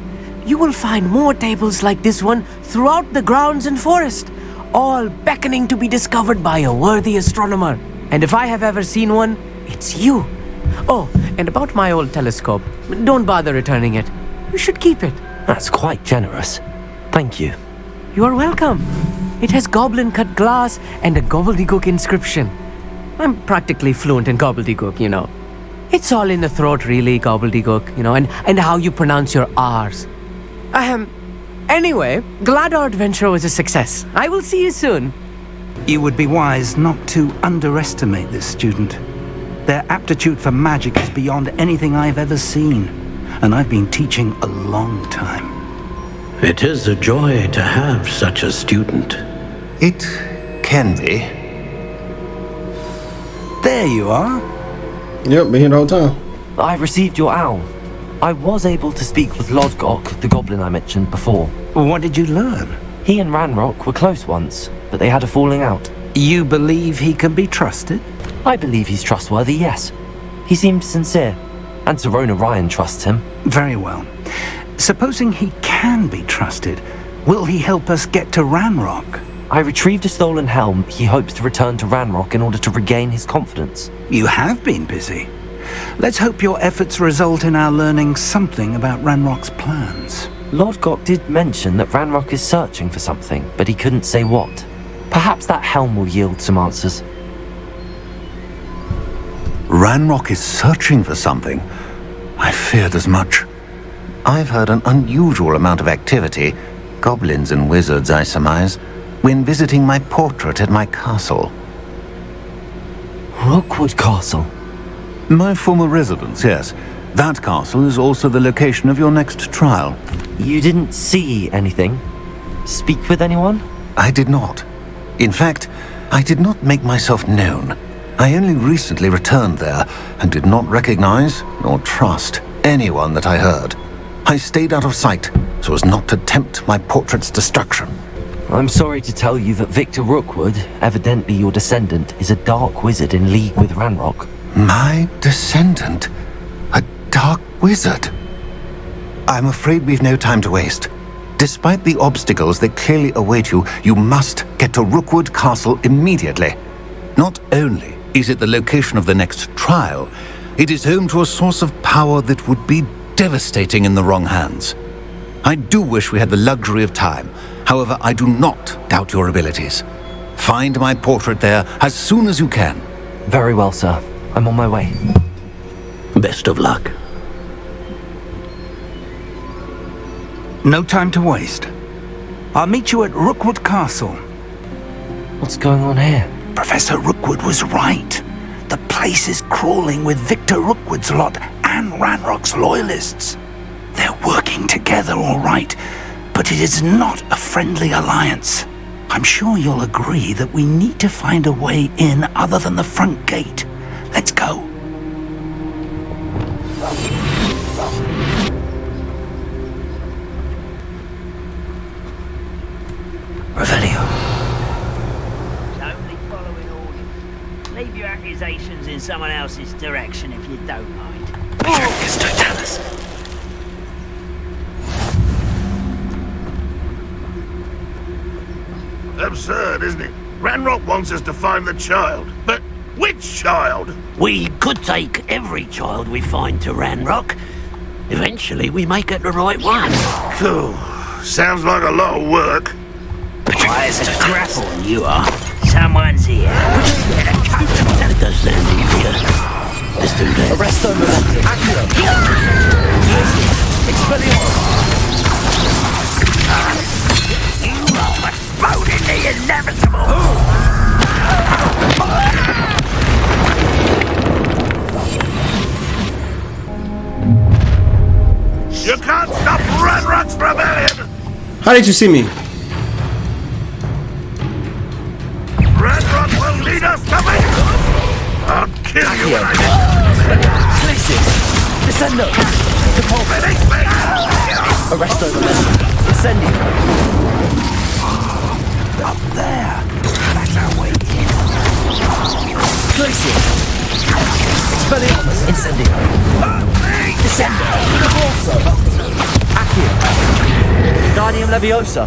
[SPEAKER 18] You will find more tables like this one throughout the grounds and forest, all beckoning to be discovered by a worthy astronomer. And if I have ever seen one, it's you. Oh, and about my old telescope, don't bother returning it. You should keep it.
[SPEAKER 2] That's quite generous. Thank you.
[SPEAKER 18] You are welcome. It has goblin-cut glass and a gobbledygook inscription. I'm practically fluent in gobbledygook, you know. It's all in the throat, really, gobbledygook, you know, and how you pronounce your R's. Anyway, glad our adventure was a success. I will see you soon.
[SPEAKER 3] You would be wise not to underestimate this student. Their aptitude for magic is beyond anything I've ever seen, and I've been teaching a long time.
[SPEAKER 16] It is a joy to have such a student.
[SPEAKER 3] It can be. There you are.
[SPEAKER 4] Yep, been here the whole time.
[SPEAKER 2] I received your owl. I was able to speak with Lodgok, the goblin I mentioned before.
[SPEAKER 3] What did you learn?
[SPEAKER 2] He and Ranrock were close once, but they had a falling out.
[SPEAKER 3] You believe he can be trusted?
[SPEAKER 2] I believe he's trustworthy, yes. He seemed sincere, and Serona Ryan trusts him.
[SPEAKER 3] Very well. Supposing he can be trusted, will he help us get to Ranrock?
[SPEAKER 2] I retrieved a stolen helm. He hopes to return to Ranrock in order to regain his confidence.
[SPEAKER 3] You have been busy. Let's hope your efforts result in our learning something about Ranrock's plans.
[SPEAKER 2] Lodgok did mention that Ranrock is searching for something, but he couldn't say what. Perhaps that helm will yield some answers.
[SPEAKER 12] Ranrock is searching for something? I feared as much. I've heard an unusual amount of activity, goblins and wizards, I surmise, when visiting my portrait at my castle.
[SPEAKER 2] Rookwood Castle?
[SPEAKER 12] My former residence, yes. That castle is also the location of your next trial.
[SPEAKER 2] You didn't see anything? Speak with anyone?
[SPEAKER 12] I did not. In fact, I did not make myself known. I only recently returned there and did not recognize nor trust anyone that I heard. I stayed out of sight so as not to tempt my portrait's destruction.
[SPEAKER 2] I'm sorry to tell you that Victor Rookwood, evidently your descendant, is a dark wizard in league with Ranrock.
[SPEAKER 12] My descendant? A dark wizard? I'm afraid we've no time to waste. Despite the obstacles that clearly await you, you must get to Rookwood Castle immediately. Not only is it the location of the next trial? It is home to a source of power that would be devastating in the wrong hands. I do wish we had the luxury of time. However, I do not doubt your abilities. Find my portrait there as soon as you can.
[SPEAKER 2] Very well, sir. I'm on my way.
[SPEAKER 16] Best of luck.
[SPEAKER 3] No time to waste. I'll meet you at Rookwood Castle.
[SPEAKER 2] What's going on here?
[SPEAKER 3] Professor Rookwood was right. The place is crawling with Victor Rookwood's lot and Ranrock's loyalists. They're working together all right, but it is not a friendly alliance. I'm sure you'll agree that we need to find a way in other than the front gate. Let's go.
[SPEAKER 2] Revelio.
[SPEAKER 10] Only following orders. Leave your accusations in someone else's direction if you don't mind.
[SPEAKER 2] Patricus Totalis.
[SPEAKER 5] Absurd, isn't it? Ranrock wants us to find the child. But which child?
[SPEAKER 16] We could take every child we find to Ranrock. Eventually, we may get the right one.
[SPEAKER 5] Cool. Sounds like a lot of work.
[SPEAKER 10] Why is it a grapple you are? Someone's here.
[SPEAKER 16] That does sound easier. Let's do that.
[SPEAKER 2] Arrest them.
[SPEAKER 10] You are postponing the inevitable.
[SPEAKER 5] You can't stop Ranrock's rebellion!
[SPEAKER 4] How did you see me?
[SPEAKER 5] Ranrock will lead us to victory! I'll kill you when I get
[SPEAKER 2] Places. Descendo. Arresto them. Incendio.
[SPEAKER 3] Up there. That's our way in.
[SPEAKER 2] Places. Expelliarmus. Incendio. Descendo. Corso. Accio. Guardium Leviosa.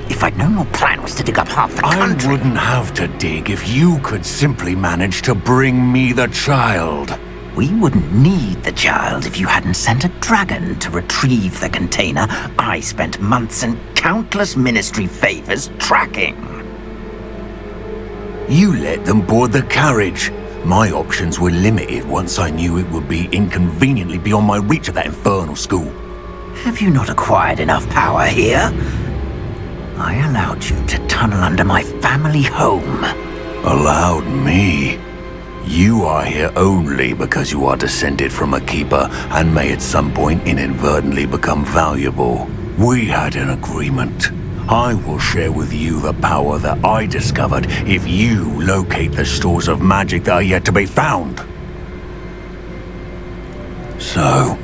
[SPEAKER 10] If I'd known your plan was to dig up half the country...
[SPEAKER 12] I wouldn't have to dig if you could simply manage to bring me the child.
[SPEAKER 10] We wouldn't need the child if you hadn't sent a dragon to retrieve the container I spent months and countless ministry favors tracking.
[SPEAKER 12] You let them board the carriage. My options were limited once I knew it would be inconveniently beyond my reach at that infernal school.
[SPEAKER 10] Have you not acquired enough power here? I allowed you to tunnel under my family home.
[SPEAKER 12] Allowed me? You are here only because you are descended from a keeper and may at some point inadvertently become valuable. We had an agreement. I will share with you the power that I discovered if you locate the stores of magic that are yet to be found. So,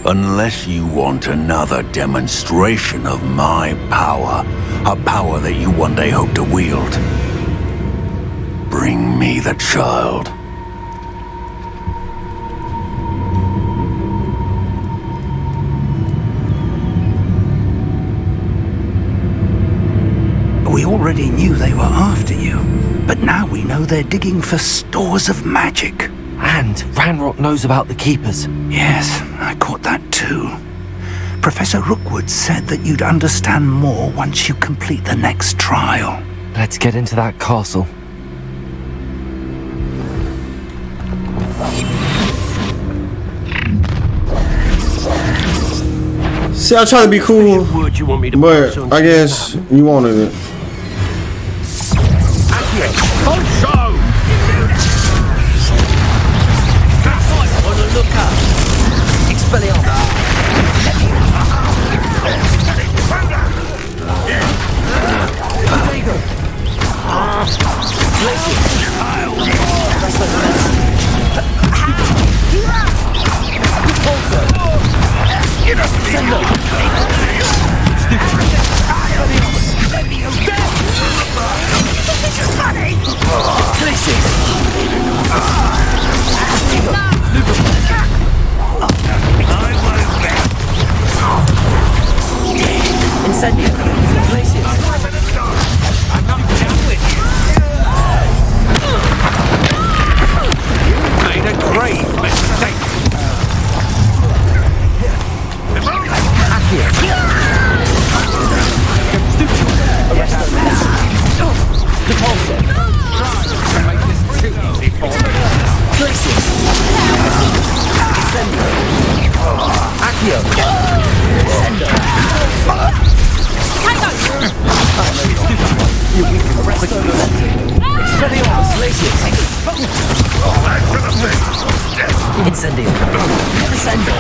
[SPEAKER 12] unless you want another demonstration of my power, a power that you one day hope to wield, bring me the child.
[SPEAKER 3] We already knew they were after you, but now we know they're digging for stores of magic.
[SPEAKER 2] And Ranrock knows about the Keepers.
[SPEAKER 3] Yes, I caught that too. Professor Rookwood said that you'd understand more once you complete the next trial.
[SPEAKER 2] Let's get into that castle.
[SPEAKER 4] See, I try to be cool, but I guess you wanted it.
[SPEAKER 10] I'm not done with you. You made a grave mistake.
[SPEAKER 2] Incendio. Incendio.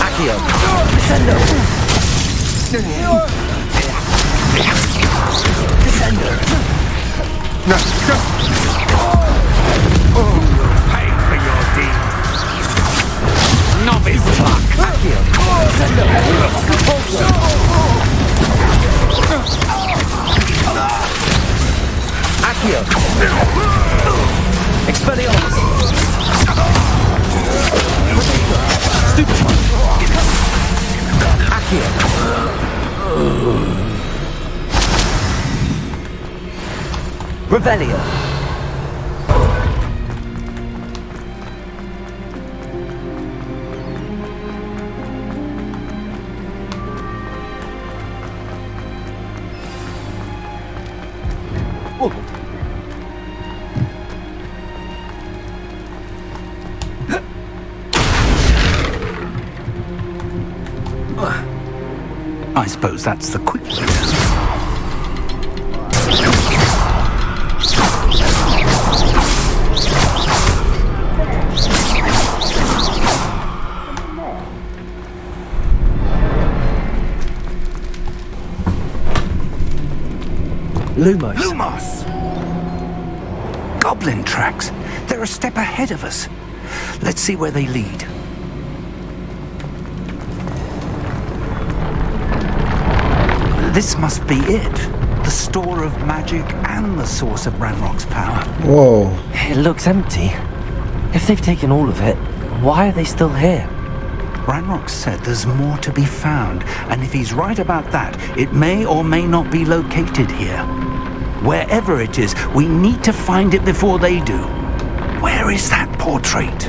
[SPEAKER 2] Accio. Descendo. Descendo.
[SPEAKER 10] Pay for your deed. Novice luck.
[SPEAKER 2] Accio. Descendo. Repulso. Accio. Expelliarmus. Stupid. Accio. Revelio.
[SPEAKER 3] I suppose that's the quick way.
[SPEAKER 2] Lumos.
[SPEAKER 3] Lumos! Goblin tracks. They're a step ahead of us. Let's see where they lead. This must be it. The store of magic and the source of Ranrock's power.
[SPEAKER 4] Whoa.
[SPEAKER 2] It looks empty. If they've taken all of it, why are they still here?
[SPEAKER 3] Ranrock said there's more to be found, and if he's right about that, it may or may not be located here. Wherever it is, we need to find it before they do. Where is that portrait?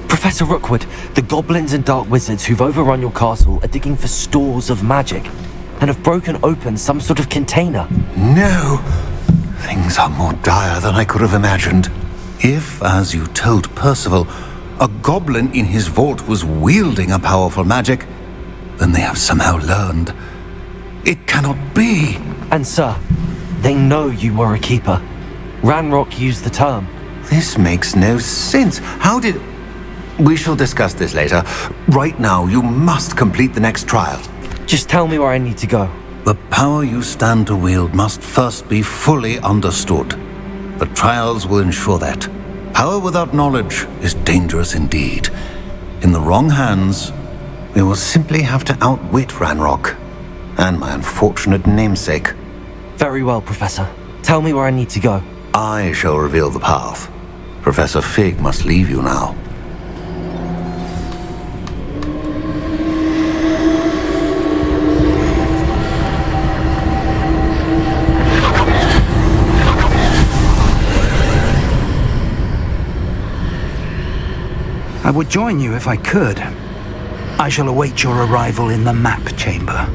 [SPEAKER 2] Professor Rookwood, the goblins and dark wizards who've overrun your castle are digging for stores of magic and have broken open some sort of container.
[SPEAKER 12] No! Things are more dire than I could have imagined. If, as you told Percival, a goblin in his vault was wielding a powerful magic, then they have somehow learned. It cannot be!
[SPEAKER 2] And sir, they know you were a keeper. Ranrock used the term.
[SPEAKER 12] This makes no sense. How did... We shall discuss this later. Right now, you must complete the next trial.
[SPEAKER 2] Just tell me where I need to go.
[SPEAKER 12] The power you stand to wield must first be fully understood. The trials will ensure that. Power without knowledge is dangerous indeed. In the wrong hands, we will simply have to outwit Ranrock and my unfortunate namesake.
[SPEAKER 2] Very well, Professor. Tell me where I need to go.
[SPEAKER 12] I shall reveal the path. Professor Fig must leave you now.
[SPEAKER 3] I would join you if I could. I shall await your arrival in the map chamber.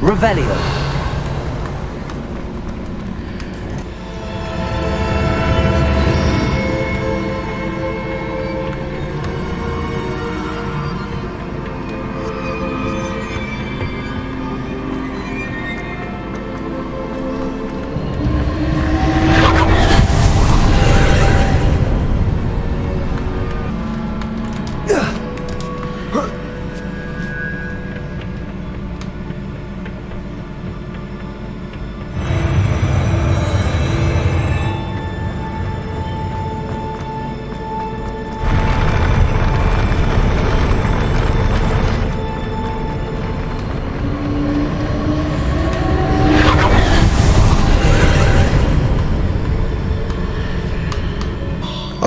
[SPEAKER 2] Revelio.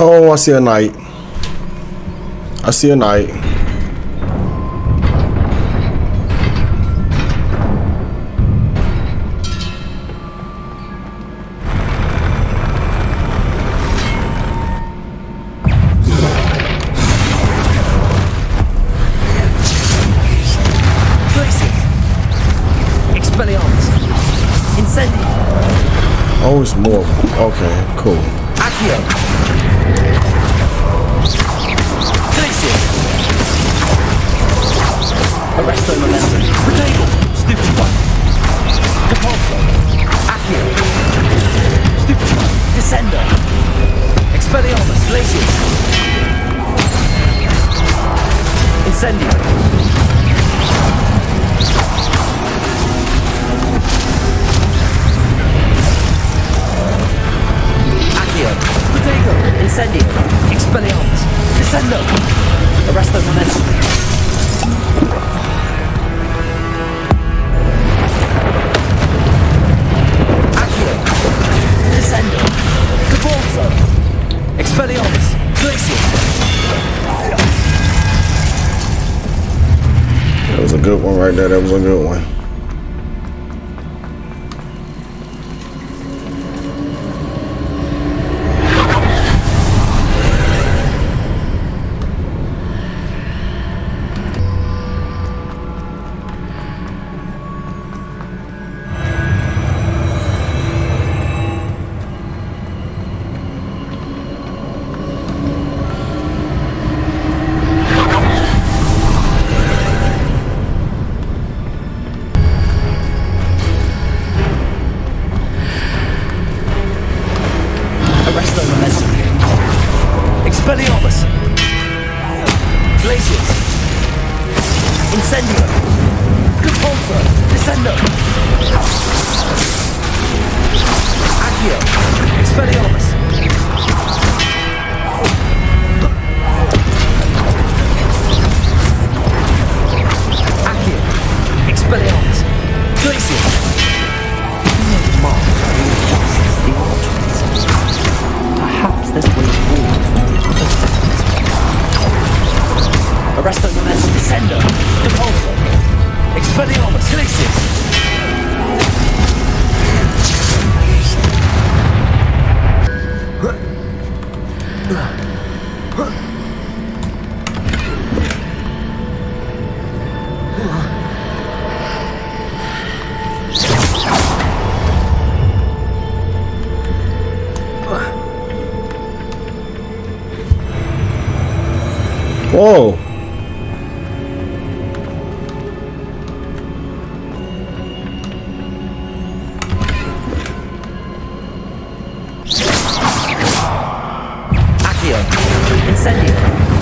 [SPEAKER 4] Oh, I see a knight. I see a knight. Oh, it's more. Okay, cool.
[SPEAKER 10] Accio. Glacius. Arresto momentum. Potato. Stupefy. Depulso. Accio. Stupefy. Descendo. Expelliarmus. Glacius. Incendio. Potato, Incendio, Expelliarmus, Descendo, Arresto momentum. Accio, Descendo, Depulso, Expelliarmus, Glacius.
[SPEAKER 4] That was a good one right there. That was a good one.
[SPEAKER 10] Expelliarmus! Glacius! Incendio! Depulso! Descendo! Accio! Expelliarmus! Accio! Expelliarmus! Glacius! Perhaps there's a way forward. Arresto momentum, Descendo, Depulso, Expelliarmus, Glacius.
[SPEAKER 4] Whoa.
[SPEAKER 10] Accio, Incendio,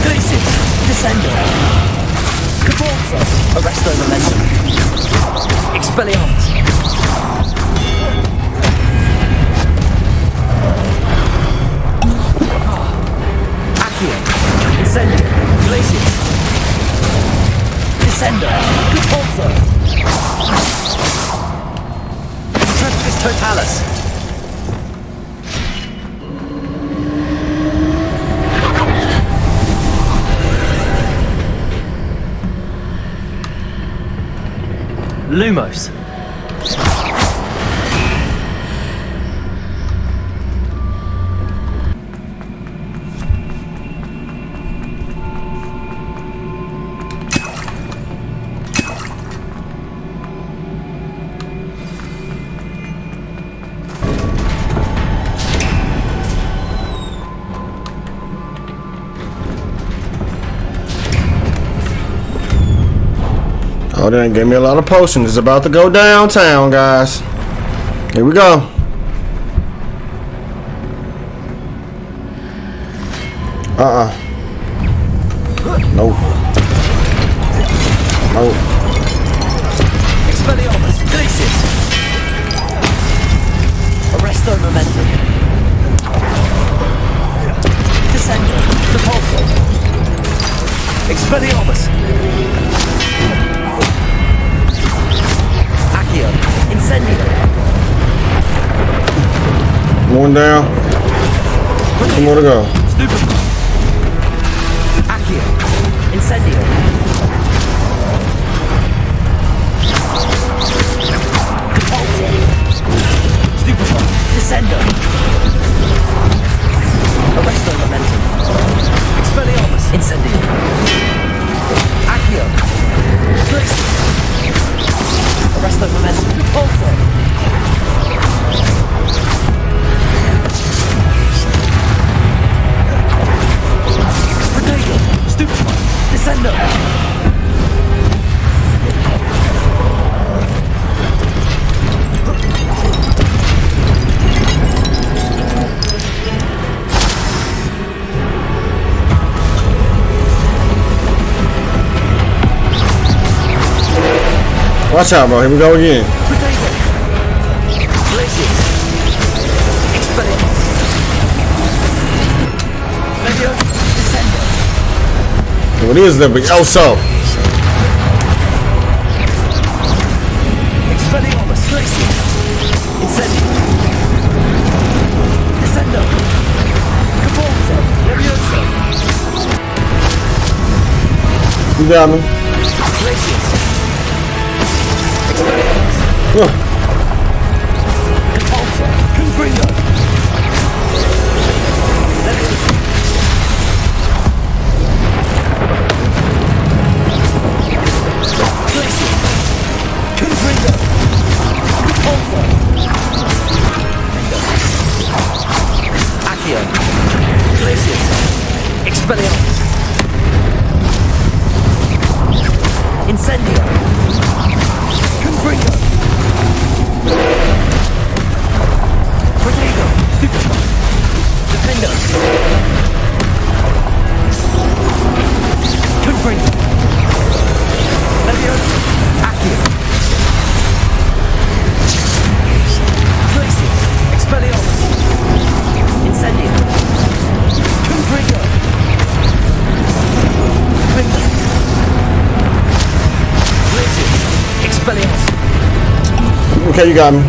[SPEAKER 10] Glacius, Descendo, Depulso, Arresto momentum, Expelliarmus. Accio, Incendio, Glacius, Descendo, Depulso, Trepidus Totalis. Lumos.
[SPEAKER 4] Oh, they gave me a lot of potions. It's about to go downtown, guys. Here we go. Nope. Nope.
[SPEAKER 10] Expelliarmus, Glacius. Arresto momentum. Descendo, Depulso. Expelliarmus. Accio, Incendio.
[SPEAKER 4] One down. Two more to go.
[SPEAKER 10] Stupefy. Accio. Incendio. Repulsor. Stupefy. Descendo. Arresto Momentum. Expelliarmus. Incendio. Accio. Glacius. Arresto Momentum. Repulsor. Protego. Stupefy. Descendo.
[SPEAKER 4] Watch out, bro. Here we go again. What is that? Elso.
[SPEAKER 10] Expelliarmus. Glacius. Incendio. Descendo. Caporso. Levioso.
[SPEAKER 4] You got me.
[SPEAKER 10] Glacius. Repulsor. Confringo. Levioso. Glacius. Confringo. Repulsor. Accio. Glacius. Expelliarmus. Incendio. Confringo. Protego. Stupefy. Defendo. Confringo. Levioso. Accio. Glacius. Expelliarmus. Incendio. Confringo. Defendo. Glacius. Expelliarmus.
[SPEAKER 4] Okay, you got me.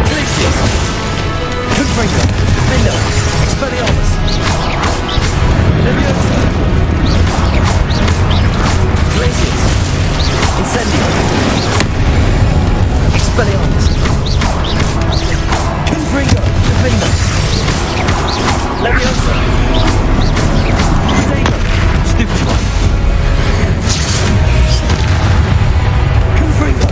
[SPEAKER 10] Glacius. Confringo. Defendo. Expelliarmus. Levioso. Glacius. Incendio. Expelliarmus. Confringo. Defendo. Levioso. Protego. Stupefy. Confringo.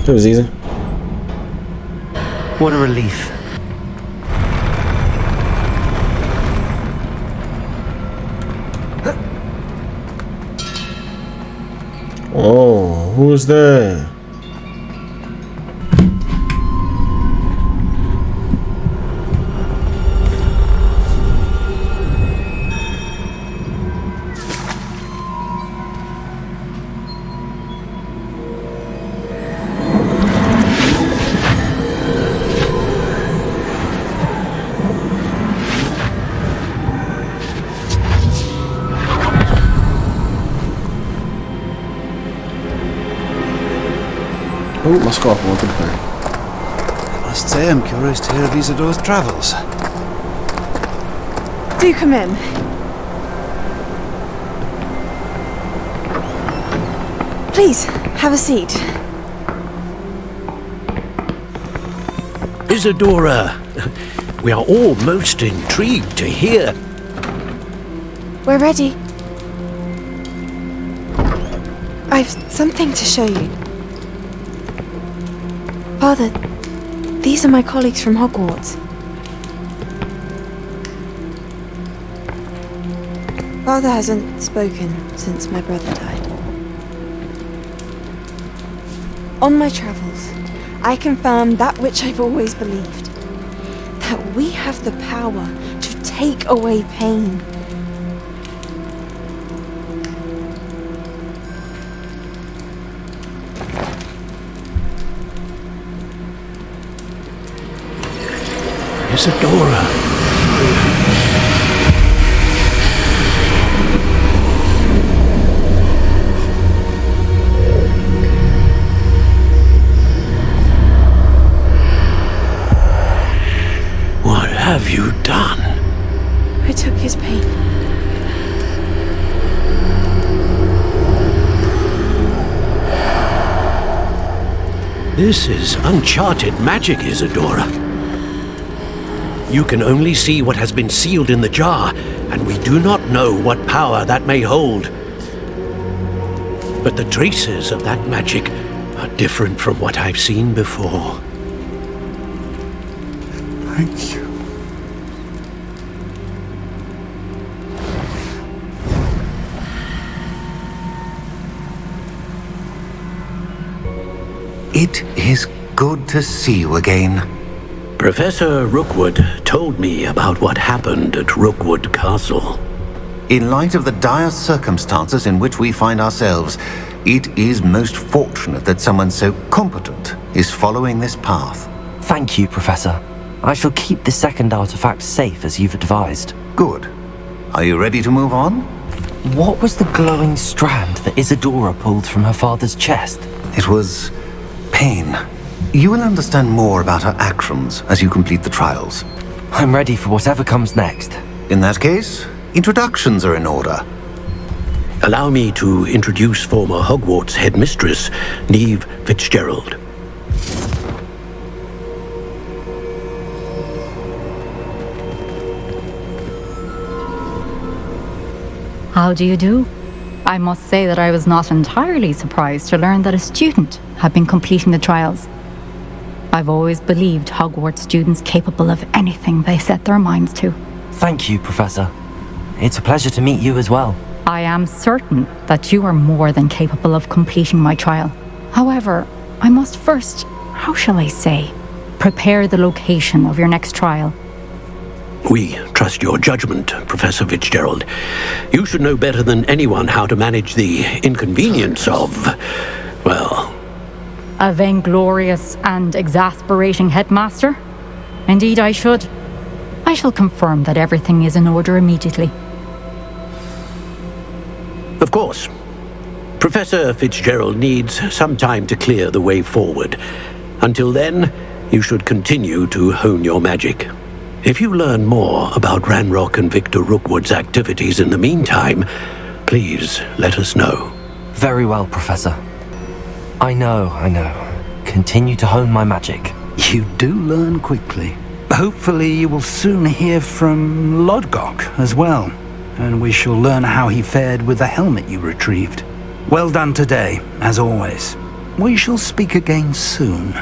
[SPEAKER 4] It was easy.
[SPEAKER 16] What a relief.
[SPEAKER 4] Oh, who was that? Oh, my scarf went to the thing.
[SPEAKER 6] I must say I'm curious to hear of Isadore's travels.
[SPEAKER 13] Do come in. Please, have a seat.
[SPEAKER 16] Isadora, we are all most intrigued to hear.
[SPEAKER 13] We're ready. I've something to show you. Father, these are my colleagues from Hogwarts. Father hasn't spoken since my brother died. On my travels, I confirmed that which I've always believed. That we have the power to take away pain.
[SPEAKER 16] Isadora. What have you done?
[SPEAKER 13] I took his pain.
[SPEAKER 16] This is uncharted magic, Isadora. You can only see what has been sealed in the jar, and we do not know what power that may hold. But the traces of that magic are different from what I've seen before.
[SPEAKER 6] Thank you.
[SPEAKER 12] It is good to see you again.
[SPEAKER 16] Professor Rookwood told me about what happened at Rookwood Castle.
[SPEAKER 12] In light of the dire circumstances in which we find ourselves, it is most fortunate that someone so competent is following this path.
[SPEAKER 2] Thank you, Professor. I shall keep the second artifact safe as you've advised.
[SPEAKER 12] Good. Are you ready to move on?
[SPEAKER 2] What was the glowing strand that Isadora pulled from her father's chest?
[SPEAKER 12] It was pain. You will understand more about her actions as you complete the trials.
[SPEAKER 2] I'm ready for whatever comes next.
[SPEAKER 12] In that case, introductions are in order.
[SPEAKER 16] Allow me to introduce former Hogwarts headmistress, Neve Fitzgerald.
[SPEAKER 9] How do you do? I must say that I was not entirely surprised to learn that a student had been completing the trials. I've always believed Hogwarts students capable of anything they set their minds to.
[SPEAKER 2] Thank you, Professor. It's a pleasure to meet you as well.
[SPEAKER 9] I am certain that you are more than capable of completing my trial. However, I must first, how shall I say, prepare the location of your next trial.
[SPEAKER 16] We trust your judgment, Professor Fitzgerald. You should know better than anyone how to manage the inconvenience of, well...
[SPEAKER 9] A vainglorious and exasperating headmaster? Indeed I should. I shall confirm that everything is in order immediately.
[SPEAKER 16] Of course. Professor Fitzgerald needs some time to clear the way forward. Until then, you should continue to hone your magic. If you learn more about Ranrock and Victor Rookwood's activities in the meantime, please let us know.
[SPEAKER 2] Very well, Professor. I know. Continue to hone my magic.
[SPEAKER 3] You do learn quickly. Hopefully you will soon hear from Lodgok as well, and we shall learn how he fared with the helmet you retrieved. Well done today, as always. We shall speak again soon.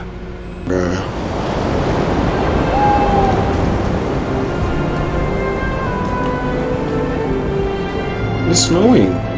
[SPEAKER 4] It's snowing.